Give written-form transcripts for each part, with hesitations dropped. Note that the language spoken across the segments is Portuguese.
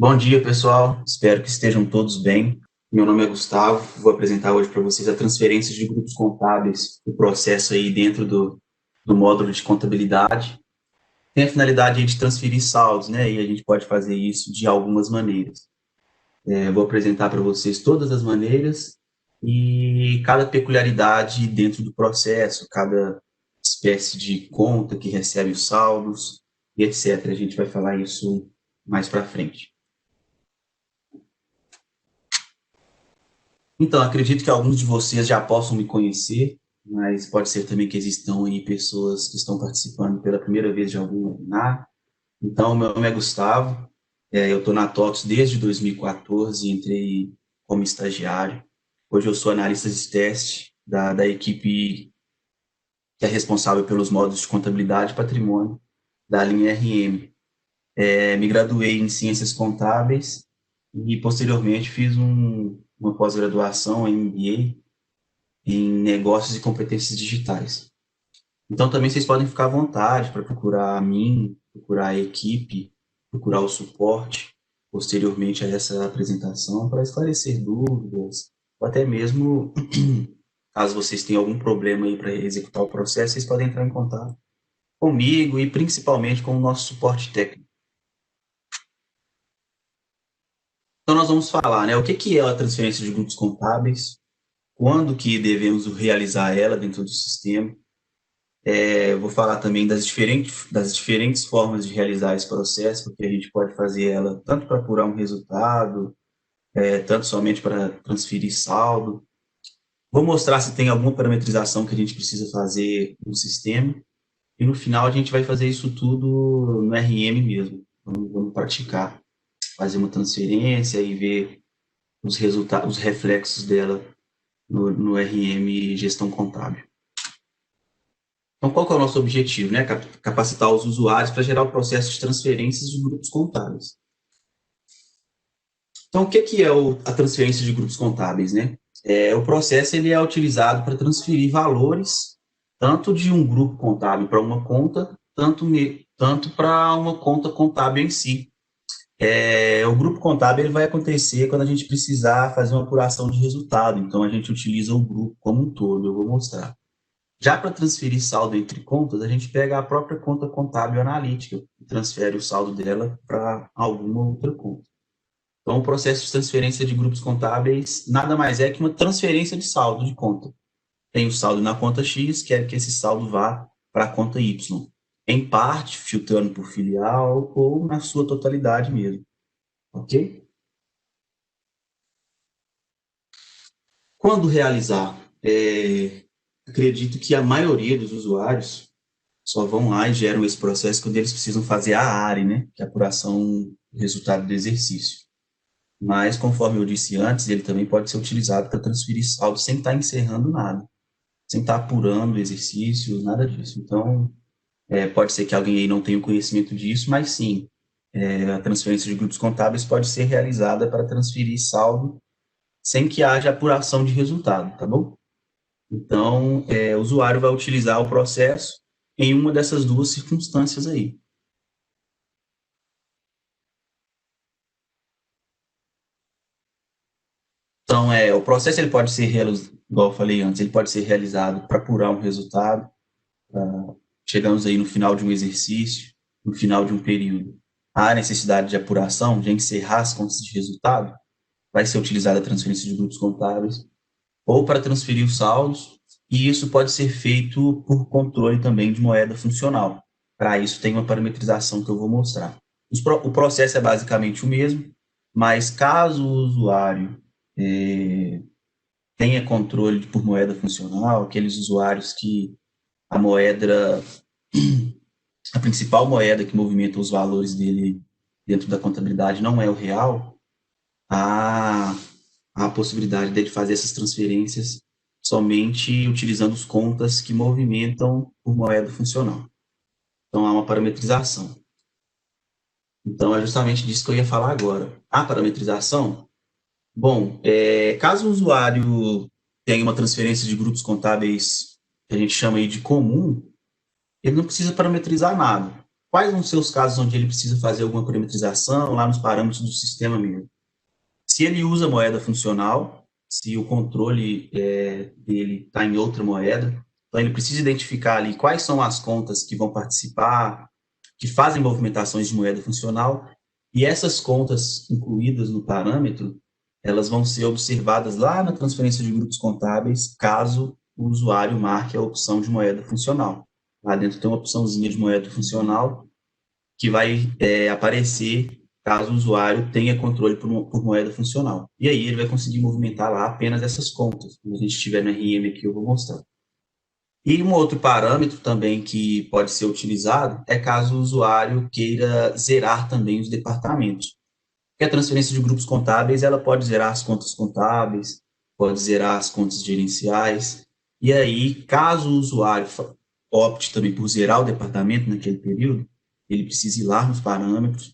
Bom dia, pessoal. Espero que estejam todos bem. Meu nome é Gustavo. Vou apresentar hoje para vocês a transferência de grupos contábeis, o processo aí dentro do módulo de contabilidade. Tem a finalidade aí de transferir saldos, né? E a gente pode fazer isso de algumas maneiras. Vou apresentar para vocês todas as maneiras e cada peculiaridade dentro do processo, cada espécie de conta que recebe os saldos e etc. A gente vai falar isso mais para frente. Então, acredito que alguns de vocês já possam me conhecer, mas pode ser também que existam aí pessoas que estão participando pela primeira vez de algum webinar. Então, meu nome é Gustavo, eu estou na TOTS desde 2014, entrei como estagiário. Hoje eu sou analista de teste da equipe que é responsável pelos módulos de contabilidade e patrimônio da linha RM. Me graduei em Ciências Contábeis e, posteriormente, fiz uma pós-graduação em MBA em negócios e competências digitais. Então, também vocês podem ficar à vontade para procurar a mim, procurar a equipe, procurar o suporte posteriormente a essa apresentação para esclarecer dúvidas, ou até mesmo, caso vocês tenham algum problema aí para executar o processo, vocês podem entrar em contato comigo e principalmente com o nosso suporte técnico. Então, nós vamos falar, né, o que é a transferência de grupos contábeis, quando que devemos realizar ela dentro do sistema. Eu vou falar também das diferentes formas de realizar esse processo, porque a gente pode fazer ela tanto para apurar um resultado, tanto somente para transferir saldo. Vou mostrar se tem alguma parametrização que a gente precisa fazer no sistema, e no final a gente vai fazer isso tudo no RM mesmo. Vamos praticar, fazer uma transferência e ver os resultados, os reflexos dela no RM Gestão Contábil. Então, qual que é o nosso objetivo? Né? Capacitar os usuários para gerar o processo de transferências de grupos contábeis. Então, o que é a transferência de grupos contábeis? Né? O processo ele é utilizado para transferir valores tanto de um grupo contábil para uma conta, tanto para uma conta contábil em si. O grupo contábil ele vai acontecer quando a gente precisar fazer uma apuração de resultado. Então, a gente utiliza o grupo como um todo. Eu vou mostrar. Já para transferir saldo entre contas, a gente pega a própria conta contábil analítica e transfere o saldo dela para alguma outra conta. Então, o processo de transferência de grupos contábeis nada mais é que uma transferência de saldo de conta. Tem o saldo na conta X, quer que esse saldo vá para a conta Y. Em parte, filtrando por filial ou na sua totalidade mesmo. Ok? Quando realizar? Acredito que a maioria dos usuários só vão lá e geram esse processo quando eles precisam fazer a ARE, né? Que é a apuração do resultado do exercício. Mas, conforme eu disse antes, ele também pode ser utilizado para transferir saldo sem estar encerrando nada, sem estar apurando o exercício, nada disso. Então, pode ser que alguém aí não tenha o conhecimento disso, mas sim, a transferência de grupos contábeis pode ser realizada para transferir saldo sem que haja apuração de resultado, tá bom? Então, o usuário vai utilizar o processo em uma dessas duas circunstâncias aí. Então, o processo ele pode ser realizado, igual eu falei antes, ele pode ser realizado para apurar um resultado. Chegamos aí no final de um exercício, no final de um período. Há necessidade de apuração, de encerrar as contas de resultado, vai ser utilizada a transferência de grupos contábeis, ou para transferir os saldos, e isso pode ser feito por controle também de moeda funcional. Para isso, tem uma parametrização que eu vou mostrar. O processo é basicamente o mesmo, mas caso o usuário tenha controle por moeda funcional, aqueles usuários que a moeda, a principal moeda que movimenta os valores dele dentro da contabilidade não é o real, há a possibilidade de fazer essas transferências somente utilizando as contas que movimentam por moeda funcional. Então, há uma parametrização. Então, é justamente disso que eu ia falar agora. A parametrização, bom, caso o usuário tenha uma transferência de grupos contábeis que a gente chama aí de comum, ele não precisa parametrizar nada. quais vão ser os casos onde ele precisa fazer alguma parametrização lá nos parâmetros do sistema mesmo. Se ele usa moeda funcional, se o controle dele está em outra moeda, então ele precisa identificar ali quais são as contas que vão participar, que fazem movimentações de moeda funcional, e essas contas incluídas no parâmetro, elas vão ser observadas lá na transferência de grupos contábeis, caso o usuário marque a opção de moeda funcional. Lá dentro tem uma opçãozinha de moeda funcional que vai aparecer caso o usuário tenha controle por moeda funcional. E aí ele vai conseguir movimentar lá apenas essas contas. Quando a gente estiver no RM aqui, eu vou mostrar. E um outro parâmetro também que pode ser utilizado é caso o usuário queira zerar também os departamentos. Porque a transferência de grupos contábeis, ela pode zerar as contas contábeis, pode zerar as contas gerenciais. E aí, caso o usuário opte também por zerar o departamento naquele período, ele precisa ir lá nos parâmetros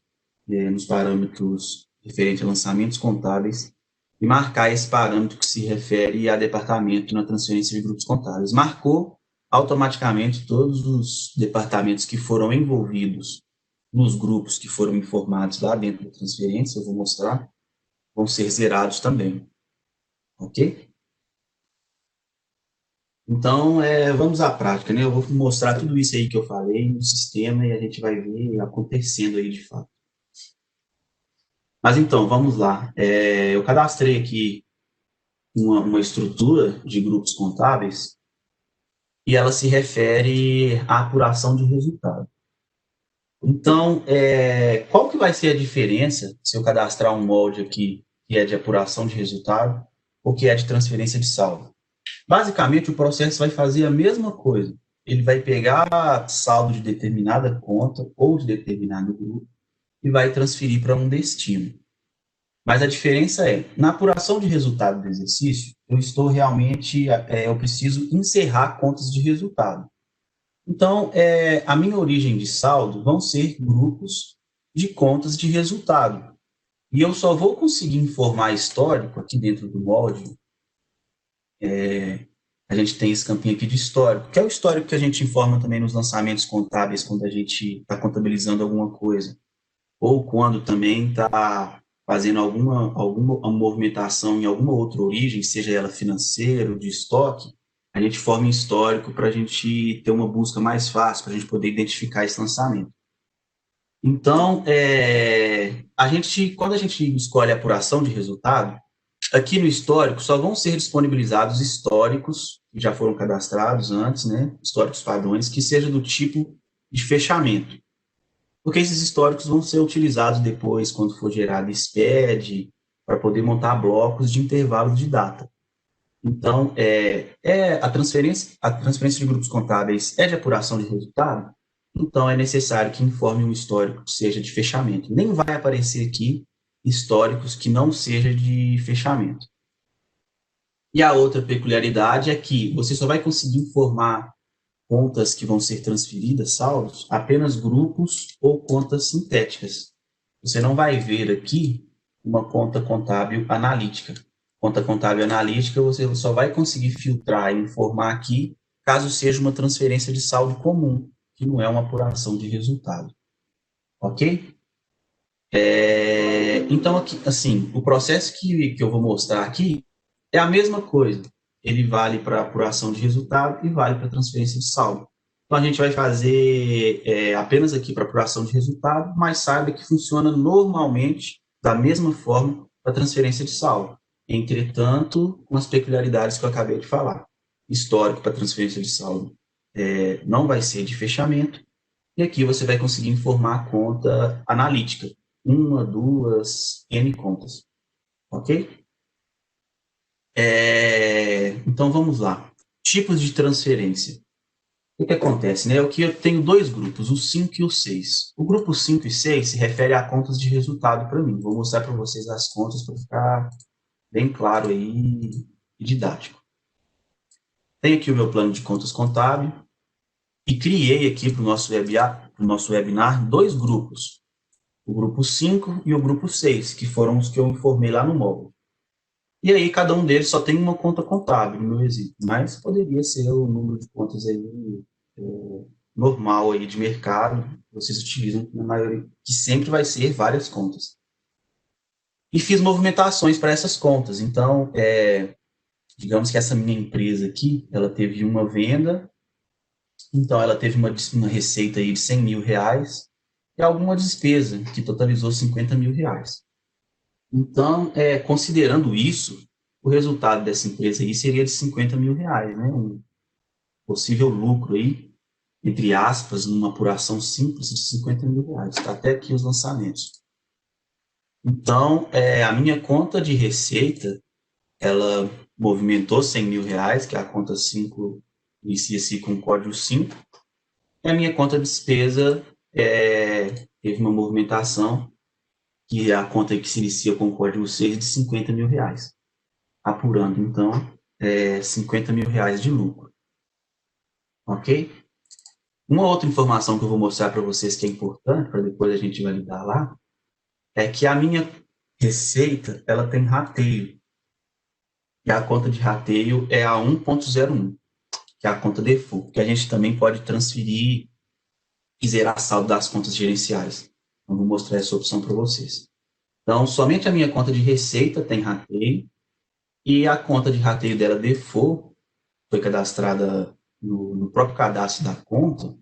referentes a lançamentos contábeis, e marcar esse parâmetro que se refere a departamento na transferência de grupos contábeis. Marcou, automaticamente todos os departamentos que foram envolvidos nos grupos que foram informados lá dentro da transferência, eu vou mostrar, vão ser zerados também. Ok? Então, vamos à prática, né? Eu vou mostrar tudo isso aí que eu falei no sistema e a gente vai ver acontecendo aí de fato. Mas então, vamos lá. Eu cadastrei aqui uma estrutura de grupos contábeis e ela se refere à apuração de resultado. Então, qual que vai ser a diferença se eu cadastrar um molde aqui que é de apuração de resultado ou que é de transferência de saldo? Basicamente, o processo vai fazer a mesma coisa. Ele vai pegar saldo de determinada conta ou de determinado grupo e vai transferir para um destino. Mas a diferença na apuração de resultado do exercício, eu preciso encerrar contas de resultado. Então, a minha origem de saldo vão ser grupos de contas de resultado. E eu só vou conseguir informar histórico aqui dentro do módulo. A gente tem esse campinho aqui de histórico, que é o histórico que a gente informa também nos lançamentos contábeis quando a gente está contabilizando alguma coisa. Ou quando também está fazendo alguma movimentação em alguma outra origem, seja ela financeira ou de estoque, a gente forma um histórico para a gente ter uma busca mais fácil, para a gente poder identificar esse lançamento. Então, quando a gente escolhe a apuração de resultado, aqui no histórico só vão ser disponibilizados históricos que já foram cadastrados antes, né? Históricos padrões, que seja do tipo de fechamento. Porque esses históricos vão ser utilizados depois, quando for gerado SPED, para poder montar blocos de intervalos de data. Então, a transferência de grupos contábeis é de apuração de resultado, então é necessário que informe um histórico que seja de fechamento. Nem vai aparecer aqui históricos que não seja de fechamento. E a outra peculiaridade é que você só vai conseguir informar contas que vão ser transferidas, saldos, apenas grupos ou contas sintéticas. Você não vai ver aqui uma conta contábil analítica. Conta contábil analítica, você só vai conseguir filtrar e informar aqui caso seja uma transferência de saldo comum, que não é uma apuração de resultado. Ok? Então, aqui, assim, o processo que eu vou mostrar aqui é a mesma coisa. Ele vale para apuração de resultado e vale para transferência de saldo. Então, a gente vai fazer apenas aqui para apuração de resultado, mas saiba que funciona normalmente da mesma forma para transferência de saldo. Entretanto, com as peculiaridades que eu acabei de falar. Histórico para transferência de saldo não vai ser de fechamento, e aqui você vai conseguir informar a conta analítica. 1, 2, N contas. Ok? Então, vamos lá. Tipos de transferência. O que acontece? Né? Aqui eu tenho dois grupos, o 5 e o 6. O grupo 5 e 6 se refere a contas de resultado para mim. Vou mostrar para vocês as contas para ficar bem claro aí e didático. Tenho aqui o meu plano de contas contábil e criei aqui para o nosso webinar dois grupos. O grupo 5 e o grupo 6, que foram os que eu informei lá no módulo. E aí, cada um deles só tem uma conta contábil no meu exemplo, mas poderia ser o número de contas aí normal aí de mercado, vocês utilizam na maioria, que sempre vai ser várias contas. E fiz movimentações para essas contas. Então, digamos que essa minha empresa aqui, ela teve uma venda, então ela teve uma receita aí de 100 mil reais e alguma despesa que totalizou 50 mil reais. Então, considerando isso, o resultado dessa empresa aí seria de 50 mil reais, né? Um possível lucro aí, entre aspas, numa apuração simples de 50 mil reais. Está até aqui os lançamentos. Então, a minha conta de receita, ela movimentou 100 mil reais, que é a conta 5, inicia-se com o código 5, e a minha conta de despesa teve uma movimentação, que é a conta que se inicia com o código 6, de 50 mil reais. Apurando, então, 50 mil reais de lucro. Ok? Uma outra informação que eu vou mostrar para vocês que é importante, para depois a gente validar lá, é que a minha receita, ela tem rateio. E a conta de rateio é a 1.01, que é a conta default, que a gente também pode transferir e zerar saldo das contas gerenciais. Então, vou mostrar essa opção para vocês. Então, somente a minha conta de receita tem rateio, e a conta de rateio dela default, foi cadastrada no próprio cadastro da conta,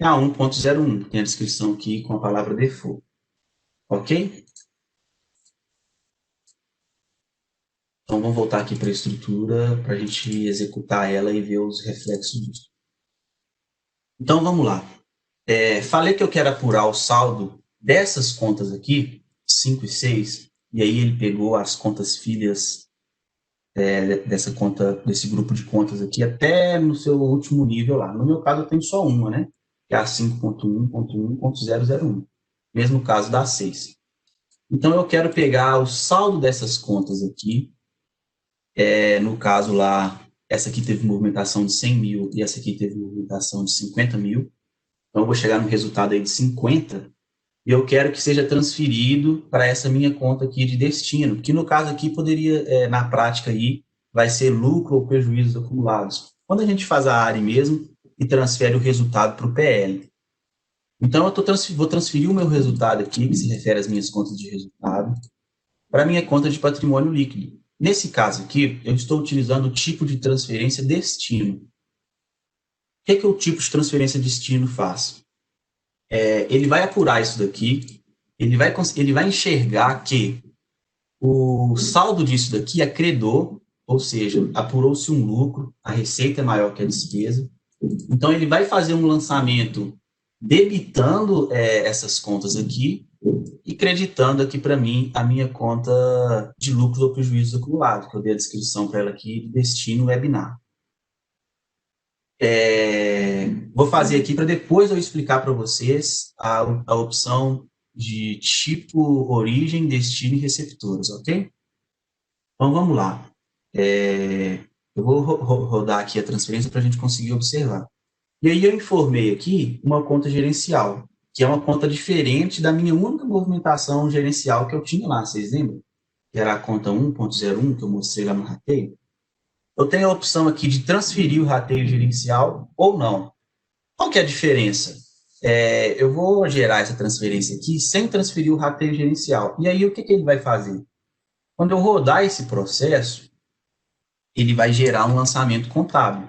é a 1.01, tem a descrição aqui com a palavra default. Ok? Então, vamos voltar aqui para a estrutura para a gente executar ela e ver os reflexos disso. Então, vamos lá. Falei que eu quero apurar o saldo dessas contas aqui, 5 e 6, e aí ele pegou as contas filhas dessa conta, desse grupo de contas aqui, até no seu último nível lá. No meu caso, eu tenho só uma, né? Que é a 5.1.1.001. Mesmo caso da 6. Então, eu quero pegar o saldo dessas contas aqui. No caso lá, essa aqui teve movimentação de 100 mil e essa aqui teve movimentação de 50 mil. Então, eu vou chegar no resultado aí de 50 e eu quero que seja transferido para essa minha conta aqui de destino, que no caso aqui poderia, na prática aí, vai ser lucro ou prejuízos acumulados. Quando a gente faz a ARI mesmo e transfere o resultado para o PL. Então, eu vou transferir o meu resultado aqui, que se refere às minhas contas de resultado, para a minha conta de patrimônio líquido. Nesse caso aqui, eu estou utilizando o tipo de transferência destino. O que o tipo de transferência destino faz? Ele vai apurar isso daqui, ele vai enxergar que o saldo disso daqui é credor, ou seja, apurou-se um lucro, a receita é maior que a despesa. Então, ele vai fazer um lançamento debitando essas contas aqui e creditando aqui para mim a minha conta de lucros ou prejuízos acumulados, que eu dei a descrição para ela aqui, de destino webinar. Vou fazer aqui para depois eu explicar para vocês a opção de tipo, origem, destino e receptores, ok? Então, vamos lá. Eu vou rodar aqui a transferência para a gente conseguir observar. E aí eu informei aqui uma conta gerencial, que é uma conta diferente da minha única movimentação gerencial que eu tinha lá, vocês lembram? Que era a conta 1.01, que eu mostrei lá no rateio. Eu tenho a opção aqui de transferir o rateio gerencial ou não. Qual que é a diferença? Eu vou gerar essa transferência aqui sem transferir o rateio gerencial. E aí, o que ele vai fazer? Quando eu rodar esse processo, ele vai gerar um lançamento contábil.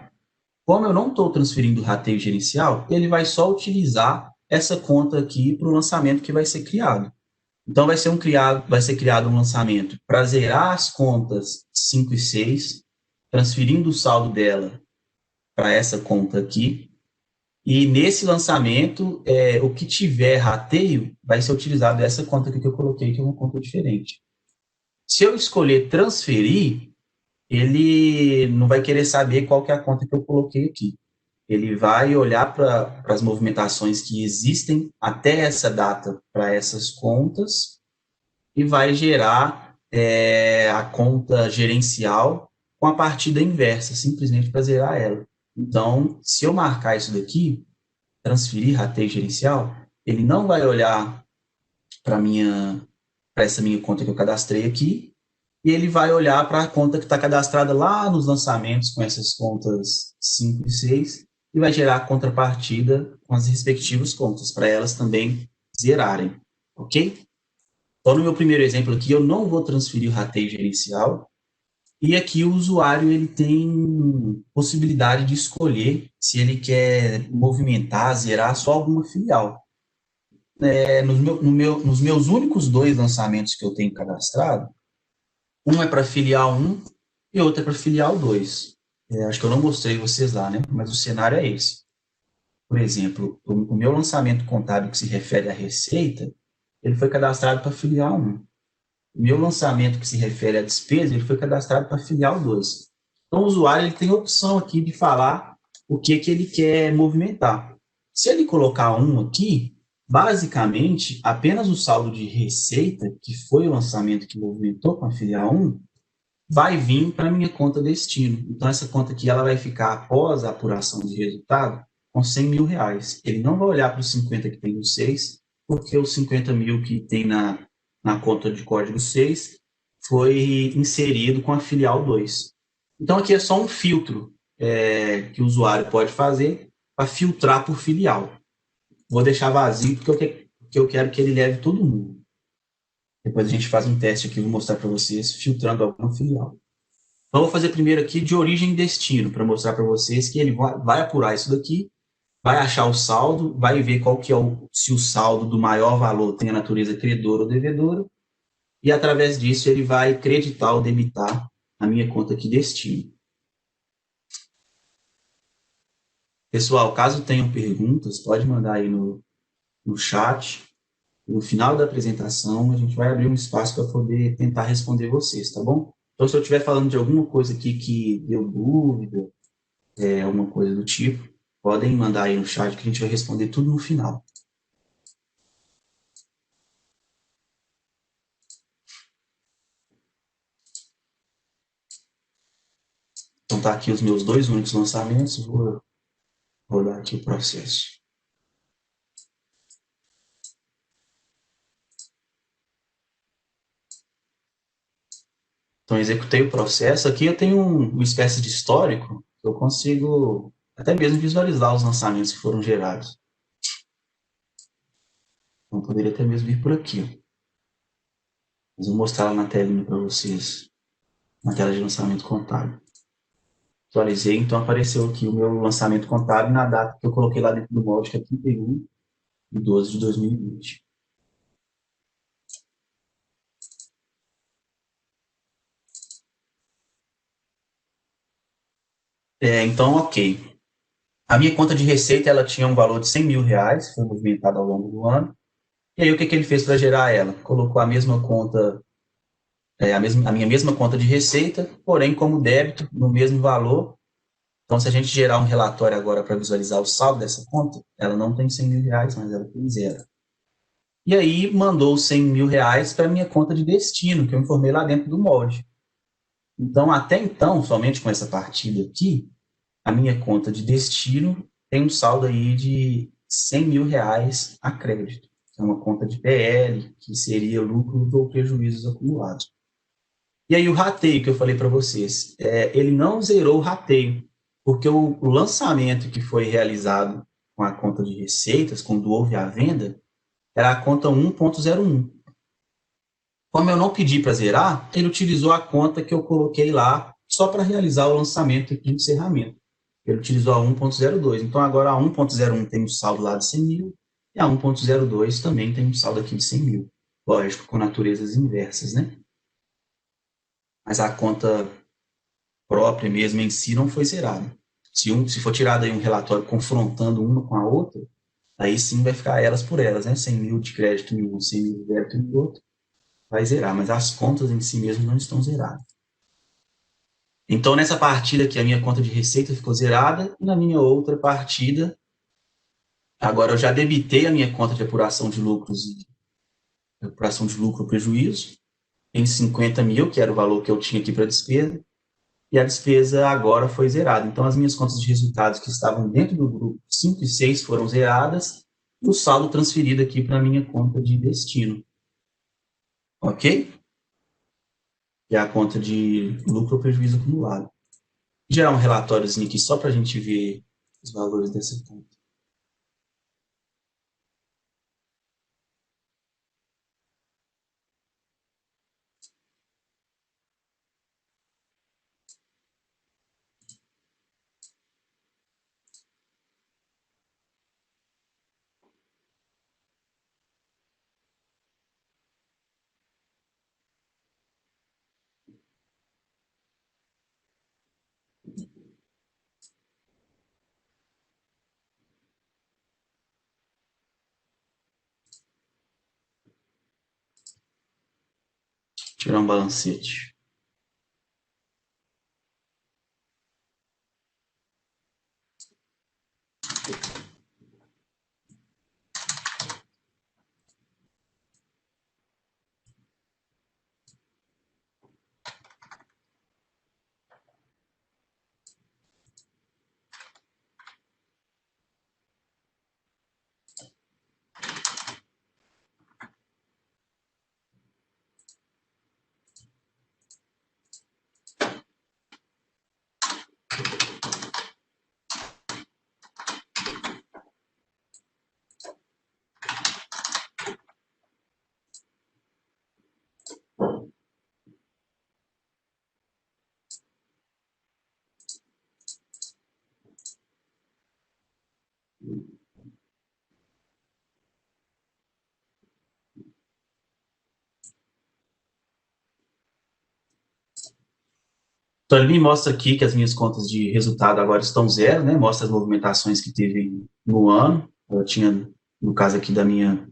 Como eu não estou transferindo o rateio gerencial, ele vai só utilizar essa conta aqui para o lançamento que vai ser criado. Então, vai ser criado um lançamento para zerar as contas 5 e 6, transferindo o saldo dela para essa conta aqui. E nesse lançamento, o que tiver rateio vai ser utilizado dessa conta aqui que eu coloquei, que é uma conta diferente. Se eu escolher transferir, ele não vai querer saber qual que é a conta que eu coloquei aqui. Ele vai olhar para as movimentações que existem até essa data para essas contas e vai gerar a conta gerencial com a partida inversa, simplesmente para zerar ela. Então, se eu marcar isso daqui, transferir rateio gerencial, ele não vai olhar para essa minha conta que eu cadastrei aqui, e ele vai olhar para a conta que está cadastrada lá nos lançamentos com essas contas 5 e 6, e vai gerar a contrapartida com as respectivas contas, para elas também zerarem, ok? Então, no meu primeiro exemplo aqui, eu não vou transferir o rateio gerencial, e aqui o usuário ele tem possibilidade de escolher se ele quer movimentar, zerar só alguma filial. Nos meus únicos dois lançamentos que eu tenho cadastrado, um é para filial 1 e outro é para filial 2. Acho que eu não mostrei vocês lá, né? Mas o cenário é esse. Por exemplo, o meu lançamento contábil que se refere à receita, ele foi cadastrado para filial 1. O meu lançamento que se refere à despesa, ele foi cadastrado para filial 2. Então, o usuário ele tem a opção aqui de falar o que ele quer movimentar. Se ele colocar um aqui, basicamente, apenas o saldo de receita, que foi o lançamento que movimentou com a filial 1, vai vir para a minha conta destino. Então, essa conta aqui ela vai ficar, após a apuração de resultado, com 100 mil reais. Ele não vai olhar para os 50 que tem no 6, porque os 50 mil que tem na conta de código 6 foi inserido com a filial 2. Então, aqui é só um filtro que o usuário pode fazer para filtrar por filial. Vou deixar vazio porque eu quero que ele leve todo mundo. Depois a gente faz um teste aqui, vou mostrar para vocês, filtrando alguma filial. Então, vou fazer primeiro aqui de origem e destino, para mostrar para vocês que ele vai apurar isso daqui, vai achar o saldo, vai ver qual que é se o saldo do maior valor tem a natureza credora ou devedora, e através disso ele vai creditar ou debitar a minha conta aqui destino. Pessoal, caso tenham perguntas, pode mandar aí no chat. No final da apresentação, a gente vai abrir um espaço para poder tentar responder vocês, tá bom? Então, se eu estiver falando de alguma coisa aqui que deu dúvida, alguma coisa do tipo, podem mandar aí no chat que a gente vai responder tudo no final. Então, tá aqui os meus dois únicos lançamentos, vou rodar aqui o processo. Então, executei o processo. Aqui eu tenho uma espécie de histórico, que eu consigo até mesmo visualizar os lançamentos que foram gerados. Então, poderia até mesmo vir por aqui. Mas vou mostrar na telinha para vocês, na tela de lançamento contábil. Atualizei, então apareceu aqui o meu lançamento contábil na data que eu coloquei lá dentro do molde, que é 31 de 12 de 2020. Então, ok. A minha conta de receita ela tinha um valor de 100 mil reais, foi movimentada ao longo do ano. E aí, o que ele fez para gerar ela? Colocou a mesma conta, a minha mesma conta de receita, porém como débito, no mesmo valor. Então, se a gente gerar um relatório agora para visualizar o saldo dessa conta, ela não tem 100 mil reais, mas ela tem zero. E aí, mandou 100 mil reais para a minha conta de destino, que eu informei lá dentro do molde. Então, até então, somente com essa partida aqui, a minha conta de destino tem um saldo aí de 100 mil reais a crédito. É uma conta de PL, que seria lucros ou prejuízos acumulados. E aí o rateio que eu falei para vocês, ele não zerou o rateio, porque o lançamento que foi realizado com a conta de receitas, quando houve a venda, era a conta 1.01. Como eu não pedi para zerar, ele utilizou a conta que eu coloquei lá só para realizar o lançamento de encerramento. Ele utilizou a 1.02. Então, agora a 1.01 tem um saldo lá de 100 mil e a 1.02 também tem um saldo aqui de 100 mil. Lógico, com naturezas inversas, né? Mas a conta própria mesmo em si não foi zerada. Se for tirado aí um relatório confrontando uma com a outra, aí sim vai ficar elas por elas, né? 100 mil de crédito em um, 100 mil de débito em outro, vai zerar. Mas as contas em si mesmo não estão zeradas. Então, nessa partida aqui, a minha conta de receita ficou zerada, e na minha outra partida, agora eu já debitei a minha conta de apuração de lucros e apuração de lucro ou prejuízo em 50 mil, que era o valor que eu tinha aqui para despesa, e a despesa agora foi zerada. Então, as minhas contas de resultados que estavam dentro do grupo 5 e 6 foram zeradas, e o saldo transferido aqui para a minha conta de destino. Ok? Que é a conta de lucro ou prejuízo acumulado. Gerar um relatóriozinho aqui só para a gente ver os valores dessa conta. Tirar um balancete. Então, ele me mostra aqui que as minhas contas de resultado agora estão zero, né? Mostra as movimentações que teve no ano. Eu tinha, no caso aqui da minha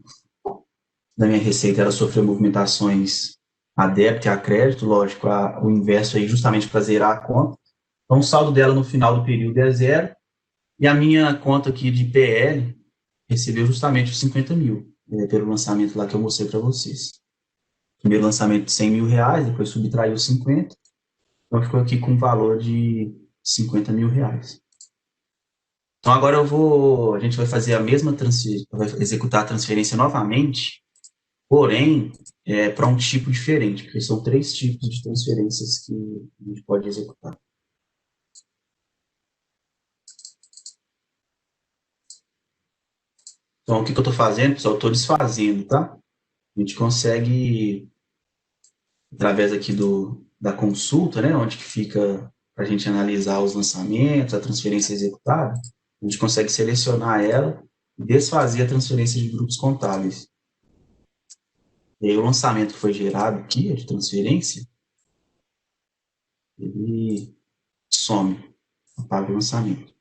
receita, ela sofreu movimentações a débito e a crédito, lógico, o inverso aí justamente para zerar a conta. Então, o saldo dela no final do período é zero, e a minha conta aqui de PL recebeu justamente os 50 mil, pelo lançamento lá que eu mostrei para vocês. Primeiro lançamento de 100 mil reais, depois subtraiu 50, então ficou aqui com um valor de 50 mil reais. Então agora a gente vai fazer a mesma transferência, vai executar a transferência novamente, porém, para um tipo diferente, porque são 3 tipos de transferências que a gente pode executar. Então, o que eu estou fazendo, pessoal? Eu estou desfazendo, tá? A gente consegue, através aqui da consulta, né, onde que fica para a gente analisar os lançamentos, a transferência executada, a gente consegue selecionar ela e desfazer a transferência de grupos contábeis. E aí o lançamento que foi gerado aqui, de transferência, ele some, apaga o lançamento.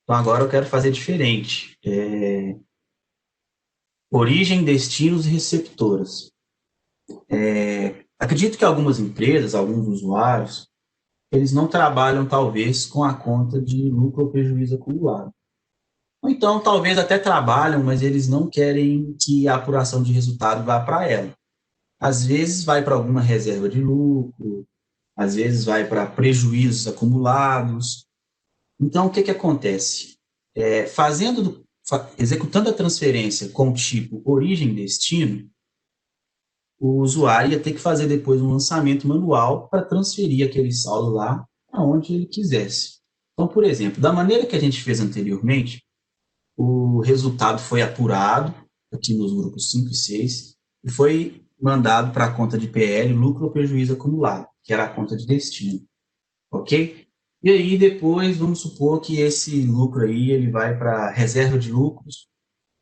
Então agora eu quero fazer diferente. Origem, destinos e receptoras. Acredito que algumas empresas, alguns usuários, eles não trabalham, talvez, com a conta de lucro ou prejuízo acumulado. Ou então, talvez até trabalham, mas eles não querem que a apuração de resultado vá para ela. Às vezes vai para alguma reserva de lucro, às vezes vai para prejuízos acumulados. Então, o que acontece? Executando a transferência com o tipo origem e destino, o usuário ia ter que fazer depois um lançamento manual para transferir aquele saldo lá aonde ele quisesse. Então, por exemplo, da maneira que a gente fez anteriormente, o resultado foi apurado aqui nos grupos 5 e 6 e foi mandado para a conta de PL, lucro ou prejuízo acumulado, que era a conta de destino, ok? E aí depois, vamos supor que esse lucro aí, ele vai para reserva de lucros,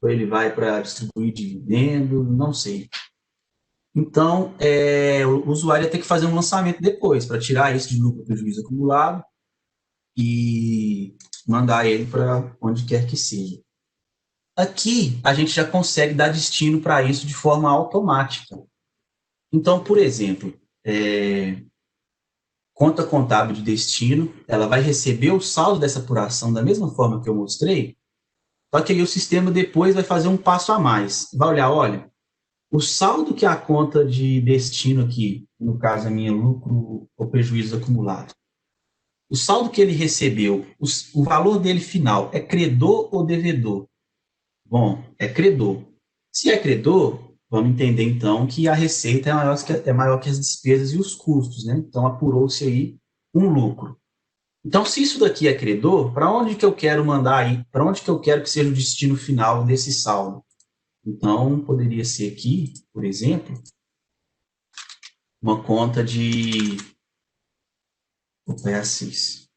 ou ele vai para distribuir dividendo, não sei. Então, o usuário ia ter que fazer um lançamento depois, para tirar isso de lucro ou prejuízo acumulado e mandar ele para onde quer que seja. Aqui, a gente já consegue dar destino para isso de forma automática. Então, por exemplo, conta contábil de destino, ela vai receber o saldo dessa apuração da mesma forma que eu mostrei, só que aí o sistema depois vai fazer um passo a mais. Vai olhar, olha, o saldo que a conta de destino aqui, no caso a minha lucro ou prejuízo acumulado, o saldo que ele recebeu, o valor dele final é credor ou devedor? Bom, é credor. Se é credor, vamos entender então que a receita é maior que as despesas e os custos, né? Então apurou-se aí um lucro. Então, se isso daqui é credor, para onde que eu quero mandar aí? Para onde que eu quero que seja o destino final desse saldo? Então, poderia ser aqui, por exemplo, uma conta de OPA6.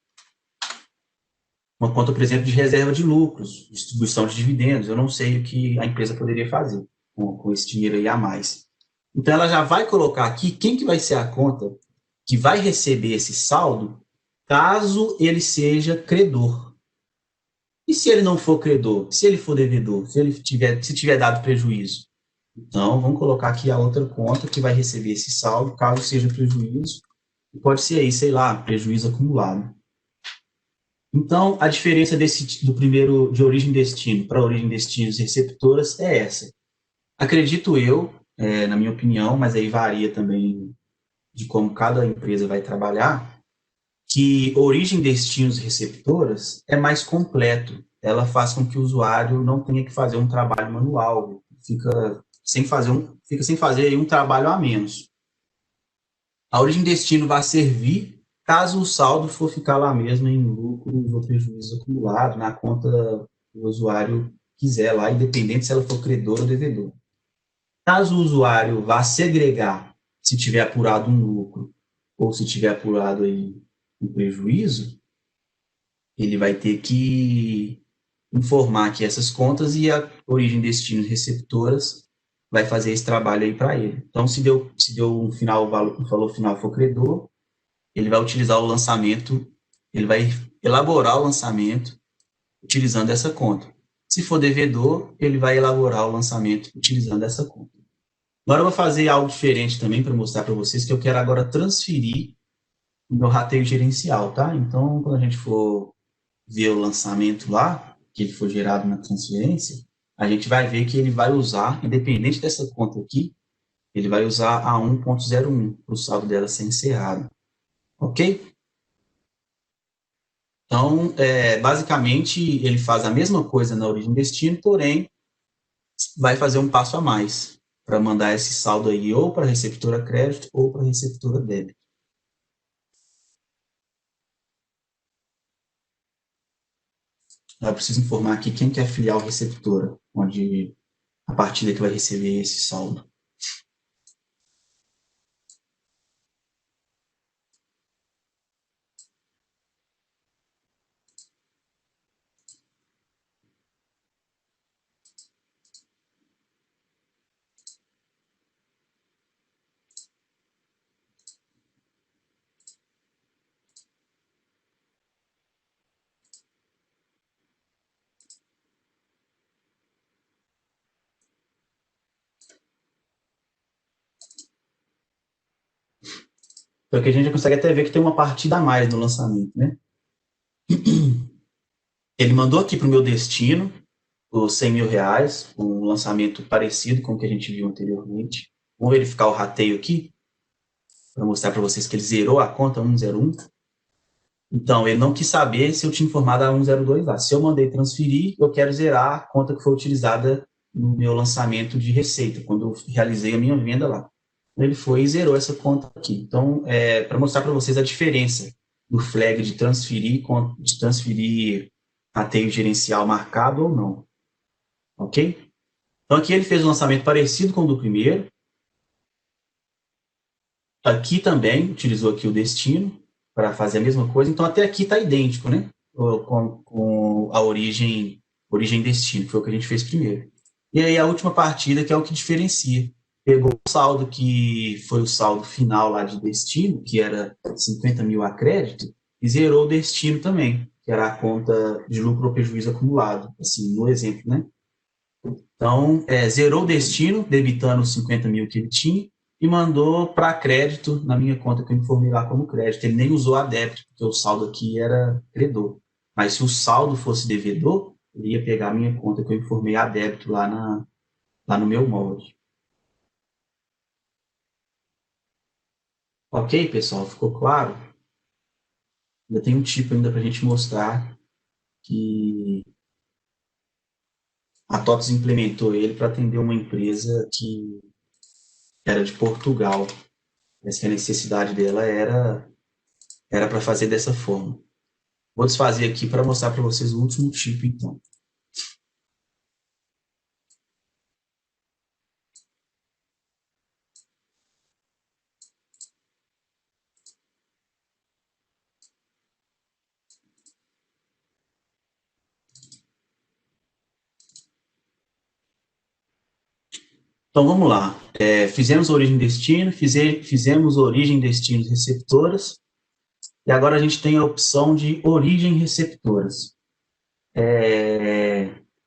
Uma conta, por exemplo, de reserva de lucros, distribuição de dividendos. Eu não sei o que a empresa poderia fazer com esse dinheiro aí a mais. Então, ela já vai colocar aqui quem que vai ser a conta que vai receber esse saldo caso ele seja credor. E se ele não for credor? Se ele for devedor? Se tiver dado prejuízo? Então, vamos colocar aqui a outra conta que vai receber esse saldo, caso seja prejuízo. Pode ser aí, sei lá, prejuízo acumulado. Então, a diferença do primeiro, de origem e destino para origem, destinos e receptoras é essa. Acredito eu, na minha opinião, mas aí varia também de como cada empresa vai trabalhar, que origem, destinos e receptoras é mais completo. Ela faz com que o usuário não tenha que fazer um trabalho manual, fica sem fazer um trabalho a menos. A origem e destino vai servir caso o saldo for ficar lá mesmo em lucros ou prejuízo acumulado na conta que o usuário quiser lá, independente se ela for credor ou devedor. Caso o usuário vá segregar, se tiver apurado um lucro ou se tiver apurado aí um prejuízo, ele vai ter que informar que essas contas e a origem, destino e receptoras vai fazer esse trabalho aí para ele. Então, se deu um final, o valor final for credor, ele vai utilizar o lançamento, ele vai elaborar o lançamento utilizando essa conta. Se for devedor, ele vai elaborar o lançamento utilizando essa conta. Agora eu vou fazer algo diferente também para mostrar para vocês que eu quero agora transferir o meu rateio gerencial, tá? Então, quando a gente for ver o lançamento lá, que ele for gerado na transferência, a gente vai ver que ele vai usar, independente dessa conta aqui, ele vai usar a 1.01 para o saldo dela ser encerrado. Ok? Então, basicamente, ele faz a mesma coisa na origem e destino, porém, vai fazer um passo a mais para mandar esse saldo aí ou para a receptora crédito ou para a receptora débito. Eu preciso informar aqui quem que é a filial receptora, onde a partida que vai receber esse saldo. Então aqui a gente consegue até ver que tem uma partida a mais no lançamento, né? Ele mandou aqui para o meu destino os 100 mil reais, um lançamento parecido com o que a gente viu anteriormente. Vamos verificar o rateio aqui, para mostrar para vocês que ele zerou a conta 101. Então, ele não quis saber se eu tinha informado a 102 lá. Se eu mandei transferir, eu quero zerar a conta que foi utilizada no meu lançamento de receita, quando eu realizei a minha venda lá. Ele foi e zerou essa conta aqui. Então, para mostrar para vocês a diferença do flag de transferir rateio gerencial marcado ou não. Ok? Então, aqui ele fez um lançamento parecido com o do primeiro. Aqui também utilizou aqui o destino para fazer a mesma coisa. Então, até aqui está idêntico, né? Com a origem e destino, que foi o que a gente fez primeiro. E aí a última partida, que é o que diferencia. Pegou o saldo que foi o saldo final lá de destino, que era 50 mil a crédito, e zerou o destino também, que era a conta de lucro ou prejuízo acumulado, assim, no exemplo, né? Então, zerou o destino, debitando os 50 mil que ele tinha, e mandou para crédito na minha conta que eu informei lá como crédito. Ele nem usou a débito, porque o saldo aqui era credor. Mas se o saldo fosse devedor, ele ia pegar a minha conta que eu informei a débito lá no meu molde. Ok, pessoal? Ficou claro? Ainda tem um tipo ainda para a gente mostrar que a TOTS implementou ele para atender uma empresa que era de Portugal, mas que a necessidade dela era para fazer dessa forma. Vou desfazer aqui para mostrar para vocês o último tipo, então. Então, vamos lá. Fizemos origem e destino, fizemos origem, destino, receptoras, e agora a gente tem a opção de origem receptoras.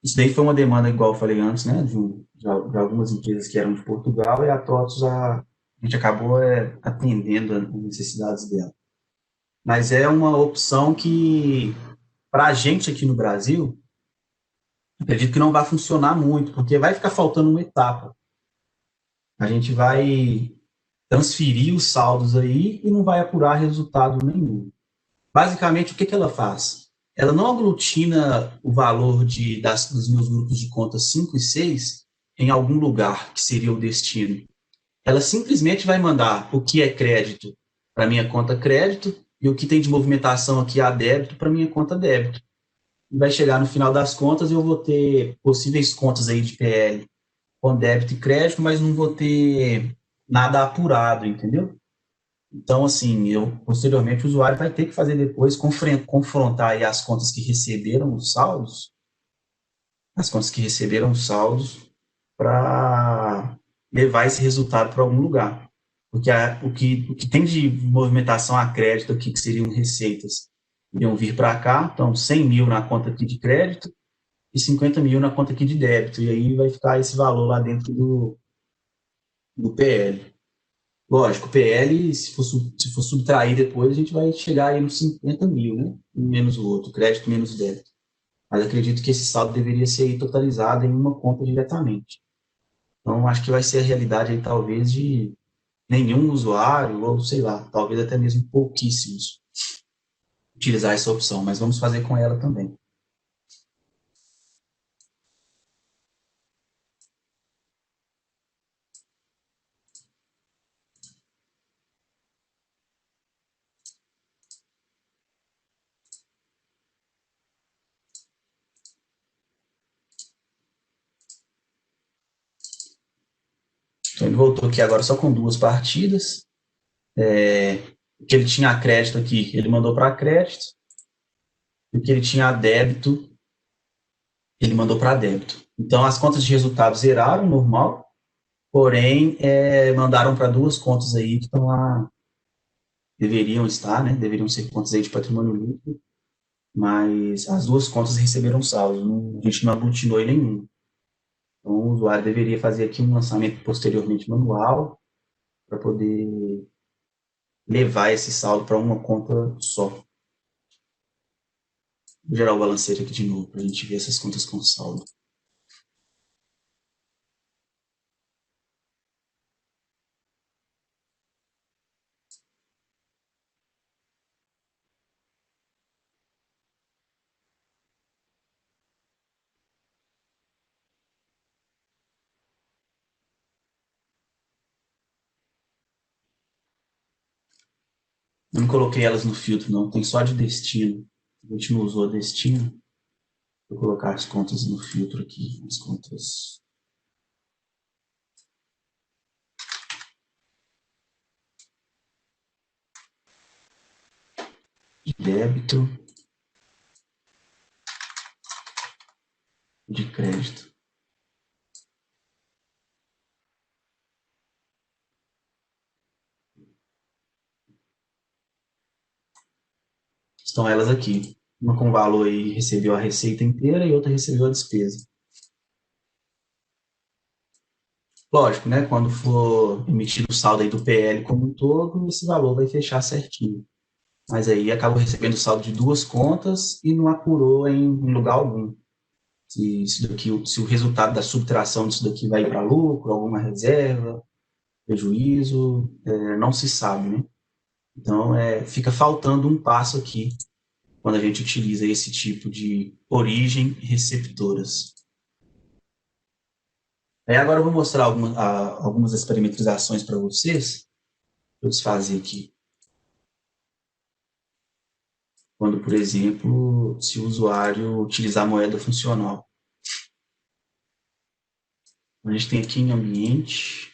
Isso daí foi uma demanda, igual eu falei antes, né, de algumas empresas que eram de Portugal, e a TOTUS a gente acabou atendendo as necessidades dela. Mas é uma opção que, para a gente aqui no Brasil, acredito que não vai funcionar muito, porque vai ficar faltando uma etapa. A gente vai transferir os saldos aí e não vai apurar resultado nenhum. Basicamente, o que ela faz? Ela não aglutina o valor dos meus grupos de contas 5 e 6 em algum lugar, que seria o destino. Ela simplesmente vai mandar o que é crédito para minha conta crédito e o que tem de movimentação aqui a débito para minha conta débito. E vai chegar no final das contas, eu vou ter possíveis contas aí de PL com débito e crédito, mas não vou ter nada apurado, entendeu? Então, assim, posteriormente o usuário vai ter que fazer depois, confrontar aí as contas que receberam os saldos, para levar esse resultado para algum lugar. Porque o que tem de movimentação a crédito aqui, que seriam receitas, iriam vir para cá, então 100 mil na conta aqui de crédito e 50 mil na conta aqui de débito, e aí vai ficar esse valor lá dentro do PL. Lógico, o PL, se for subtrair depois, a gente vai chegar aí nos 50 mil, né? Um menos o outro, crédito menos débito. Mas acredito que esse saldo deveria ser totalizado em uma conta diretamente. Então, acho que vai ser a realidade aí, talvez, de nenhum usuário, ou sei lá, talvez até mesmo pouquíssimos, utilizar essa opção, mas vamos fazer com ela também. Então, ele voltou aqui agora só com duas partidas. O que ele tinha a crédito aqui, ele mandou para crédito. O que ele tinha a débito, ele mandou para débito. Então, as contas de resultado zeraram, normal, porém, mandaram para duas contas aí que estão lá, deveriam estar, né? Deveriam ser contas aí de patrimônio líquido, mas as duas contas receberam saldo, a gente não aglutinou em nenhum. Então, o usuário deveria fazer aqui um lançamento posteriormente manual para poder levar esse saldo para uma conta só. Vou gerar o balanceiro aqui de novo para a gente ver essas contas com saldo. Eu não coloquei elas no filtro, não. Tem só de destino. A gente não usou destino. Vou colocar as contas no filtro aqui. As contas de débito, de crédito. Estão elas aqui. Uma com valor aí recebeu a receita inteira e outra recebeu a despesa. Lógico, né? Quando for emitido o saldo aí do PL como um todo, esse valor vai fechar certinho. Mas aí acabou recebendo saldo de duas contas e não apurou em lugar algum. Se o resultado da subtração disso daqui vai para lucro, alguma reserva, prejuízo, não se sabe, né? Então, fica faltando um passo aqui quando a gente utiliza esse tipo de origem e receptoras. Agora eu vou mostrar algumas das parametrizações para vocês. Vou desfazer aqui. quando, por exemplo, se o usuário utilizar moeda funcional. A gente tem aqui em ambiente,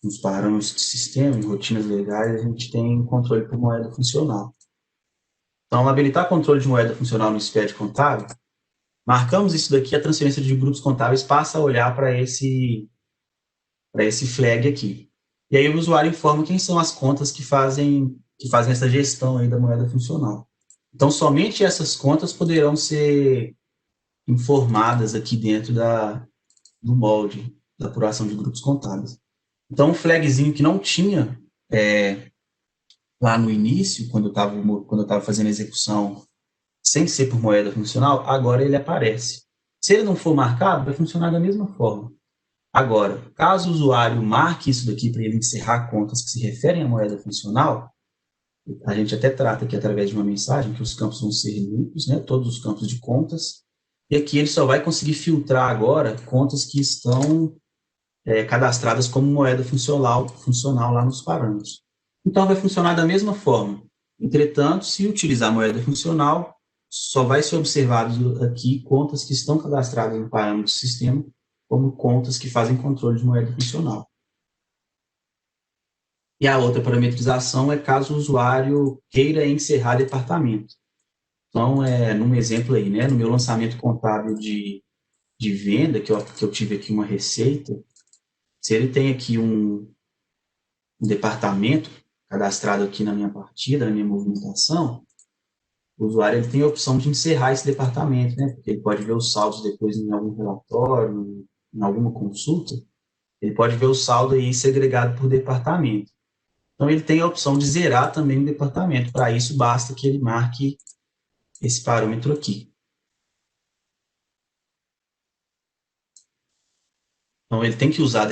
nos parâmetros de sistema, em rotinas legais, a gente tem controle por moeda funcional. Então, habilitar controle de moeda funcional no SPED contábil, marcamos isso daqui, a transferência de grupos contábeis passa a olhar para esse flag aqui. E aí o usuário informa quem são as contas que fazem essa gestão aí da moeda funcional. Então, somente essas contas poderão ser informadas aqui dentro do molde da apuração de grupos contábeis. Então, um flagzinho que não tinha lá no início, quando eu estava fazendo a execução sem ser por moeda funcional, agora ele aparece. Se ele não for marcado, vai funcionar da mesma forma. Agora, caso o usuário marque isso daqui para ele encerrar contas que se referem à moeda funcional, a gente até trata aqui através de uma mensagem que os campos vão ser limpos, né, todos os campos de contas, e aqui ele só vai conseguir filtrar agora contas que estão cadastradas como moeda funcional lá nos parâmetros. Então, vai funcionar da mesma forma. Entretanto, se utilizar moeda funcional, só vai ser observado aqui contas que estão cadastradas no parâmetro do sistema como contas que fazem controle de moeda funcional. E a outra parametrização é caso o usuário queira encerrar departamento. Então, num exemplo aí, né, no meu lançamento contábil de venda, que eu tive aqui uma receita, se ele tem aqui um departamento cadastrado aqui na minha partida, na minha movimentação, o usuário ele tem a opção de encerrar esse departamento, né? Porque ele pode ver os saldos depois em algum relatório, em alguma consulta, ele pode ver o saldo aí segregado por departamento. Então, ele tem a opção de zerar também o departamento. Para isso, basta que ele marque esse parâmetro aqui. Então, ele tem que usar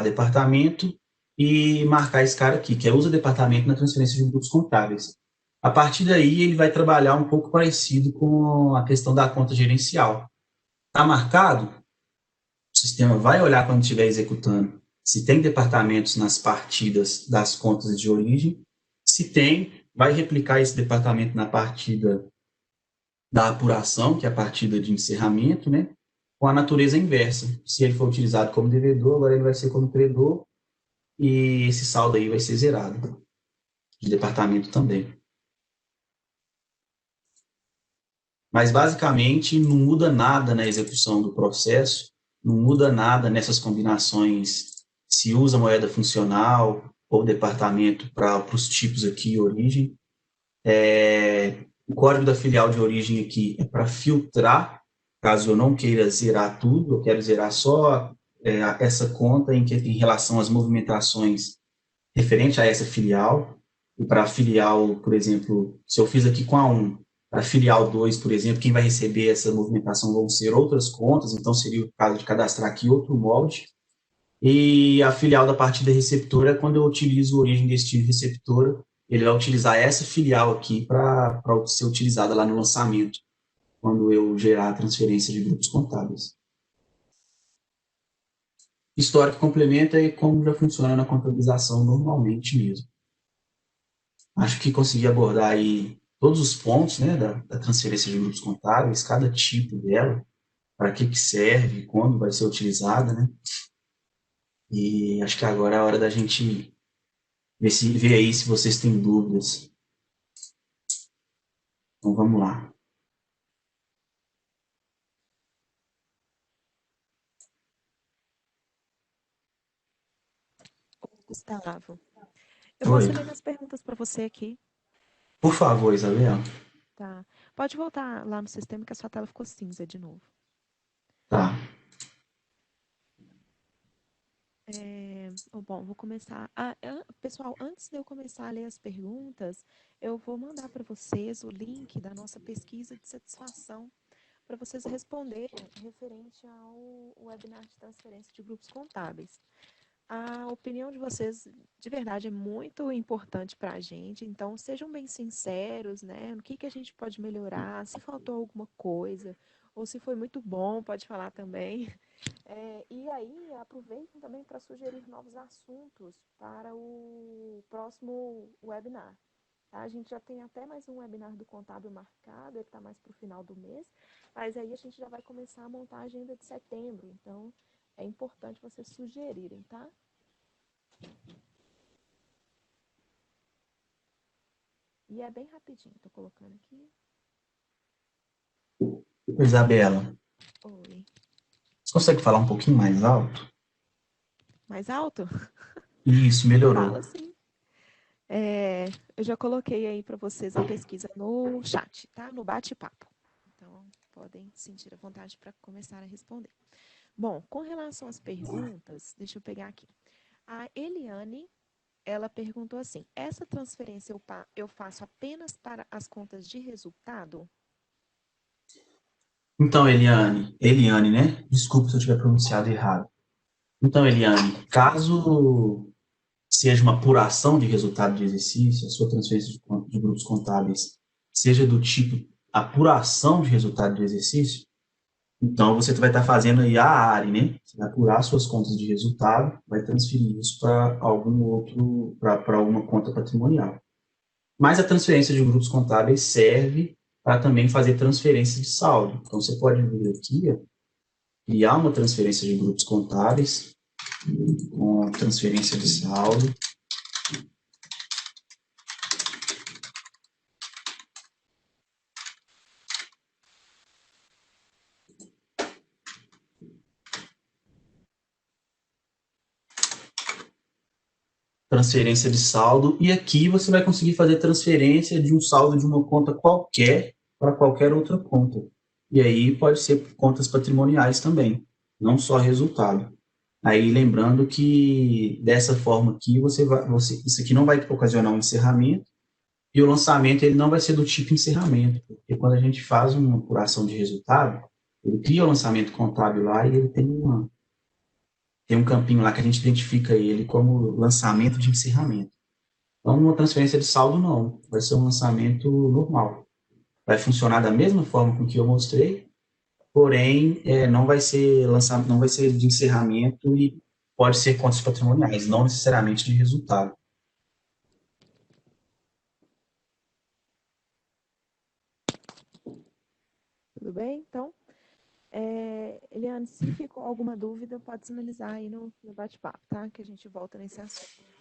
departamento e marcar esse cara aqui, que é usa departamento na transferência de grupos contábeis. A partir daí, ele vai trabalhar um pouco parecido com a questão da conta gerencial. Está marcado? O sistema vai olhar quando estiver executando se tem departamentos nas partidas das contas de origem. Se tem, vai replicar esse departamento na partida da apuração, que é a partida de encerramento, né? Com a natureza inversa. Se ele for utilizado como devedor, agora ele vai ser como credor e esse saldo aí vai ser zerado de departamento também. Mas basicamente não muda nada na execução do processo, não muda nada nessas combinações, se usa moeda funcional ou departamento para os tipos aqui, origem. O código da filial de origem aqui é para filtrar, caso eu não queira zerar tudo, eu quero zerar só essa conta em relação às movimentações referente a essa filial. E para a filial, por exemplo, se eu fiz aqui com a 1, para a filial 2, por exemplo, quem vai receber essa movimentação vão ser outras contas, então seria o caso de cadastrar aqui outro molde. E a filial da partida receptora é quando eu utilizo origem, destino e receptora, ele vai utilizar essa filial aqui para ser utilizada lá no lançamento, quando eu gerar a transferência de grupos contábeis. Histórico complementa e como já funciona na contabilização normalmente mesmo. Acho que consegui abordar aí todos os pontos, né, da transferência de grupos contábeis, cada tipo dela, para que serve, quando vai ser utilizada, né? E acho que agora é a hora da gente ver aí se vocês têm dúvidas. Então vamos lá. Gustavo, eu vou Oi. acender minhas perguntas para você aqui, Por favor, Isabel. tá? Pode voltar lá no sistema que a sua tela ficou cinza de novo. Tá. Bom, vou começar. Pessoal, antes de eu começar a ler as perguntas, eu vou mandar para vocês o link da nossa pesquisa de satisfação para vocês responderem referente ao webinar de transferência de grupos contábeis. A opinião de vocês, de verdade, é muito importante para a gente, então sejam bem sinceros, né? No que a gente pode melhorar, se faltou alguma coisa, ou se foi muito bom, pode falar também. E aí, aproveitem também para sugerir novos assuntos para o próximo webinar. tá? A gente já tem até mais um webinar do contábil marcado, ele está mais para o final do mês, mas aí a gente já vai começar a montar a agenda de setembro, então é importante vocês sugerirem, tá? E é bem rapidinho, tô colocando aqui. Isabela, Oi. você consegue falar um pouquinho mais alto? Mais alto? Isso, melhorou. Fala sim. Eu já coloquei aí para vocês a pesquisa no chat, tá? No bate-papo. Então, podem sentir a vontade para começar a responder. Bom, com relação às perguntas, deixa eu pegar aqui. A Eliane, ela perguntou assim: essa transferência eu faço apenas para as contas de resultado? Então, Eliane, né? Desculpa se eu tiver pronunciado errado. Então, Eliane, caso seja uma apuração de resultado de exercício, a sua transferência de grupos contábeis seja do tipo apuração de resultado de exercício, então você vai estar fazendo aí a ARE, né? Você vai apurar suas contas de resultado, vai transferir isso para algum outro, para alguma conta patrimonial. Mas a transferência de grupos contábeis serve para também fazer transferência de saldo. Então você pode vir aqui, ó, criar uma transferência de grupos contábeis com transferência de saldo. Transferência de saldo, e aqui você vai conseguir fazer transferência de um saldo de uma conta qualquer para qualquer outra conta. E aí pode ser contas patrimoniais também, não só resultado. Aí lembrando que dessa forma aqui isso aqui não vai ocasionar um encerramento, e o lançamento ele não vai ser do tipo encerramento, porque quando a gente faz uma apuração de resultado, ele cria o lançamento contábil lá e ele tem um campinho lá que a gente identifica ele como lançamento de encerramento. Então, uma transferência de saldo, não. Vai ser um lançamento normal. Vai funcionar da mesma forma com que eu mostrei, porém, não vai ser lançamento, não vai ser de encerramento e pode ser contas patrimoniais, não necessariamente de resultado. Tudo bem? Então, Eliane, se ficou alguma dúvida, pode sinalizar aí no bate-papo, tá? Que a gente volta nesse assunto.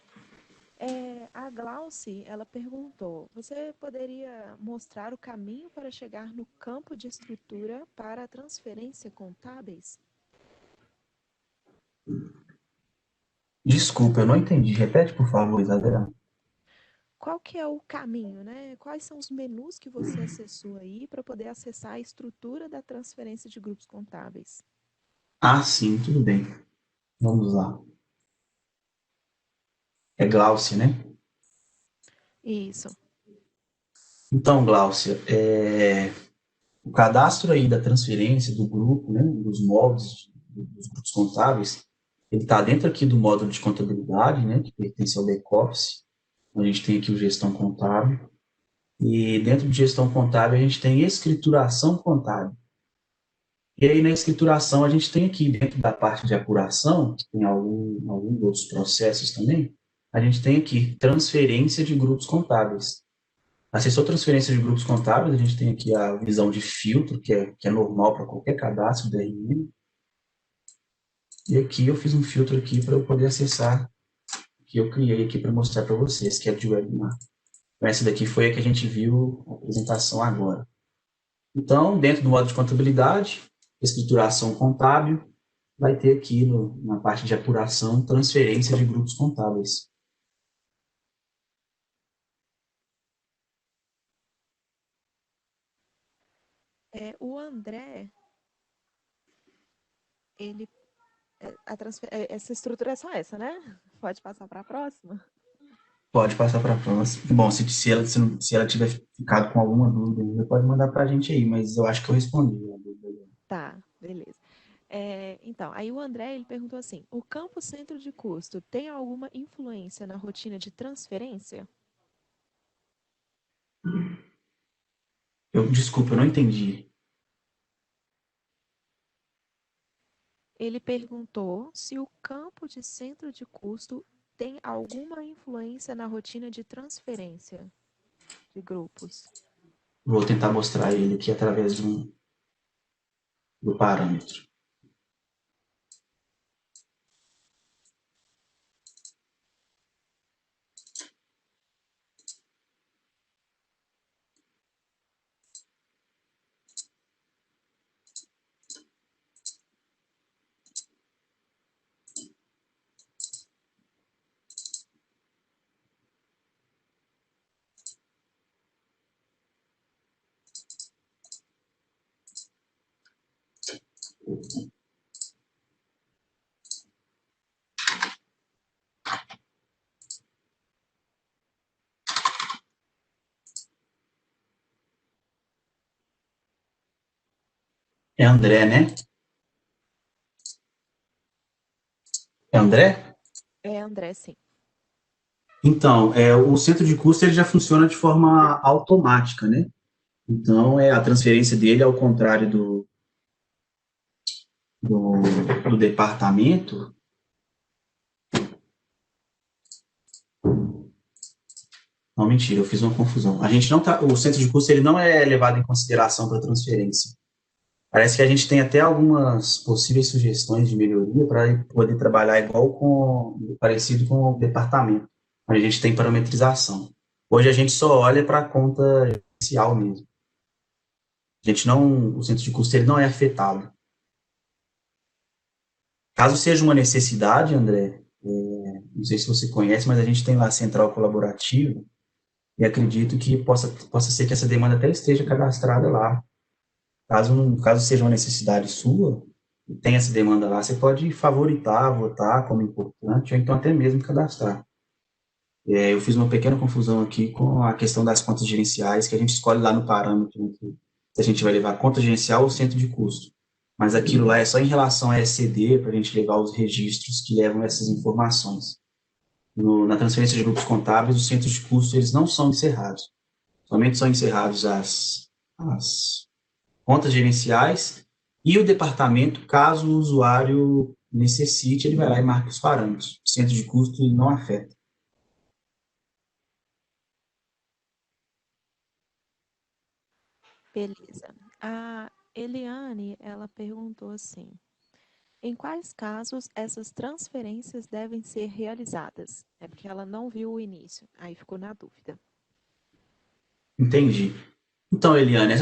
A Glauci, ela perguntou: você poderia mostrar o caminho para chegar no campo de estrutura para a transferência contábeis? Desculpa, eu não entendi. Repete, por favor, Isabela. Qual que é o caminho, né? Quais são os menus que você acessou aí para poder acessar a estrutura da transferência de grupos contábeis? Ah, sim, tudo bem. Vamos lá. É Glaucia, né? Isso. Então, Glaucia, o cadastro aí da transferência do grupo, né, dos moldes dos grupos contábeis, ele está dentro aqui do módulo de contabilidade, né, que pertence ao back-office. A gente tem aqui o gestão contábil. E dentro de gestão contábil, a gente tem escrituração contábil. E aí, na escrituração, a gente tem aqui, dentro da parte de apuração, que tem alguns outros processos também, a gente tem aqui transferência de grupos contábeis. Acessou transferência de grupos contábeis, a gente tem aqui a visão de filtro, que é normal para qualquer cadastro do RN. E aqui eu fiz um filtro aqui para eu poder acessar, que eu criei aqui para mostrar para vocês, que é de webinar. Essa daqui foi a que a gente viu a apresentação agora. Então, dentro do módulo de contabilidade, escrituração contábil, vai ter aqui na parte de apuração, transferência de grupos contábeis. O André, ele, essa estrutura é só essa, né? Pode passar para a próxima? Pode passar para a próxima. Bom, se ela tiver ficado com alguma dúvida ainda, pode mandar para a gente aí, mas eu acho que eu respondi a dúvida. Tá, beleza. Então, aí o André ele perguntou assim: o campo centro de custo tem alguma influência na rotina de transferência? Desculpa, eu não entendi. Ele perguntou se o campo de centro de custo tem alguma influência na rotina de transferência. de grupos. Vou tentar mostrar ele aqui através do parâmetro. É André, né? É André? É, André, sim. Então, o centro de custo ele já funciona de forma automática, né? Então, a transferência dele, ao contrário do, do departamento. Não, mentira, eu fiz uma confusão. A gente não tá, o centro de custo ele não é levado em consideração para transferência. Parece que a gente tem até algumas possíveis sugestões de melhoria para poder trabalhar parecido com o departamento, onde a gente tem parametrização. Hoje a gente só olha para a conta inicial mesmo. A gente não, o centro de custo ele não é afetado. Caso seja uma necessidade, André, não sei se você conhece, mas a gente tem lá a central colaborativa e acredito que possa ser que essa demanda até esteja cadastrada lá. Caso seja uma necessidade sua, e tenha essa demanda lá, você pode favoritar, votar como importante, ou então até mesmo cadastrar. Eu fiz uma pequena confusão aqui com a questão das contas gerenciais, que a gente escolhe lá no parâmetro, né, se a gente vai levar conta gerencial ou centro de custo. Mas aquilo lá é só em relação a SCD, para a gente levar os registros que levam essas informações. Na transferência de grupos contábeis, os centros de custo eles não são encerrados. Somente são encerrados as contas gerenciais e o departamento, caso o usuário necessite, ele vai lá e marca os parâmetros. O centro de custo ele não afeta. Beleza. A Eliane, ela perguntou assim: em quais casos essas transferências devem ser realizadas? É porque ela não viu o início, aí ficou na dúvida. Entendi. Então, Eliane,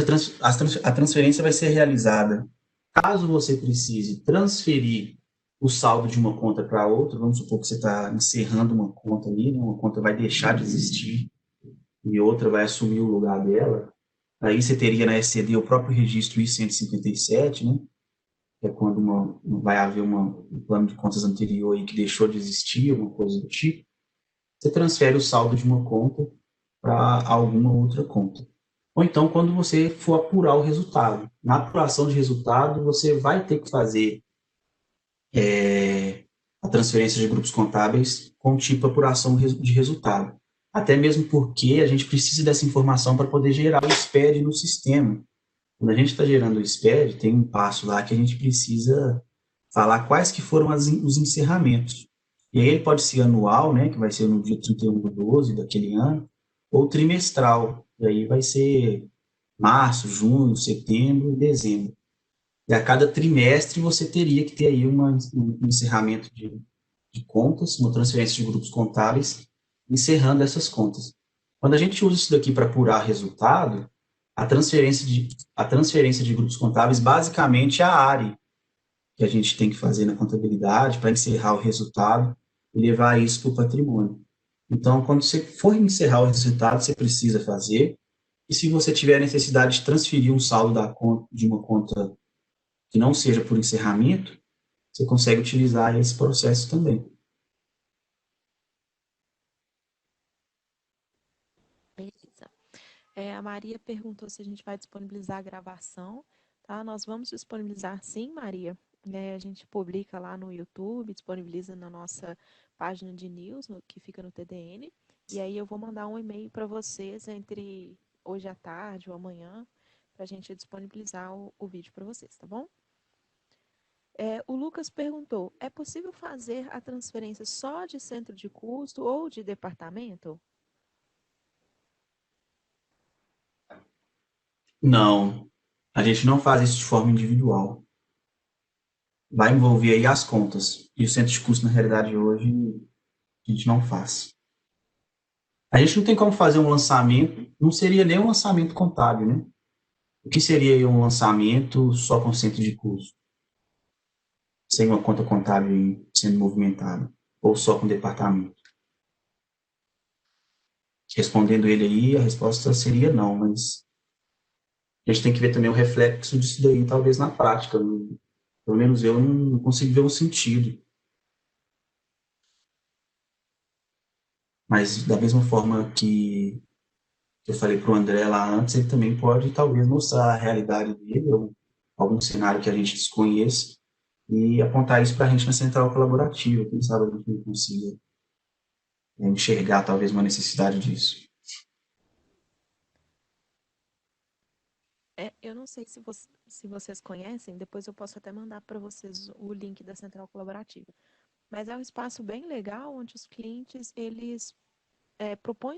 a transferência vai ser realizada caso você precise transferir o saldo de uma conta para outra. Vamos supor que você está encerrando uma conta ali, né? Uma conta vai deixar de existir e outra vai assumir o lugar dela. Aí você teria na SCD o próprio registro I-157, né? Que é quando vai haver um plano de contas anterior aí que deixou de existir, alguma coisa do tipo. Você transfere o saldo de uma conta para alguma outra conta. Ou então, quando você for apurar o resultado. Na apuração de resultado, você vai ter que fazer a transferência de grupos contábeis com tipo apuração de resultado. Até mesmo porque a gente precisa dessa informação para poder gerar o SPED no sistema. Quando a gente está gerando o SPED, tem um passo lá que a gente precisa falar quais que foram os encerramentos. E aí ele pode ser anual, né, que vai ser no dia 31/12 daquele ano, ou trimestral, e aí vai ser março, junho, setembro e dezembro. E a cada trimestre você teria que ter aí um encerramento de contas, uma transferência de grupos contábeis, encerrando essas contas. Quando a gente usa isso daqui para apurar resultado, a transferência de grupos contábeis basicamente é a área que a gente tem que fazer na contabilidade para encerrar o resultado e levar isso para o patrimônio. Então, quando você for encerrar o resultado, você precisa fazer. E se você tiver a necessidade de transferir um saldo de uma conta que não seja por encerramento, você consegue utilizar esse processo também. Beleza. A Maria perguntou se a gente vai disponibilizar a gravação, tá? Nós vamos disponibilizar sim, Maria. A gente publica lá no YouTube, disponibiliza na nossa página de news, que fica no TDN. E aí eu vou mandar um e-mail para vocês entre hoje à tarde ou amanhã, para a gente disponibilizar o vídeo para vocês, tá bom? O Lucas perguntou: é possível fazer a transferência só de centro de custo ou de departamento? Não, a gente não faz isso de forma individual. Vai envolver aí as contas. E o centro de custo, na realidade, hoje, a gente não faz. A gente não tem como fazer um lançamento, não seria nem um lançamento contábil, né? O que seria aí um lançamento só com centro de custo, sem uma conta contábil sendo movimentada, ou só com departamento? Respondendo ele aí, a resposta seria não, mas a gente tem que ver também o reflexo disso daí, talvez na prática. Pelo menos eu não consigo ver um sentido. Mas da mesma forma que eu falei para o André lá antes, ele também pode talvez mostrar a realidade dele, ou algum cenário que a gente desconheça, e apontar isso para a gente na central colaborativa. Quem sabe a gente não consiga enxergar talvez uma necessidade disso. Eu não sei se vocês conhecem, depois eu posso até mandar para vocês o link da Central Colaborativa. Mas é um espaço bem legal onde os clientes eles propõem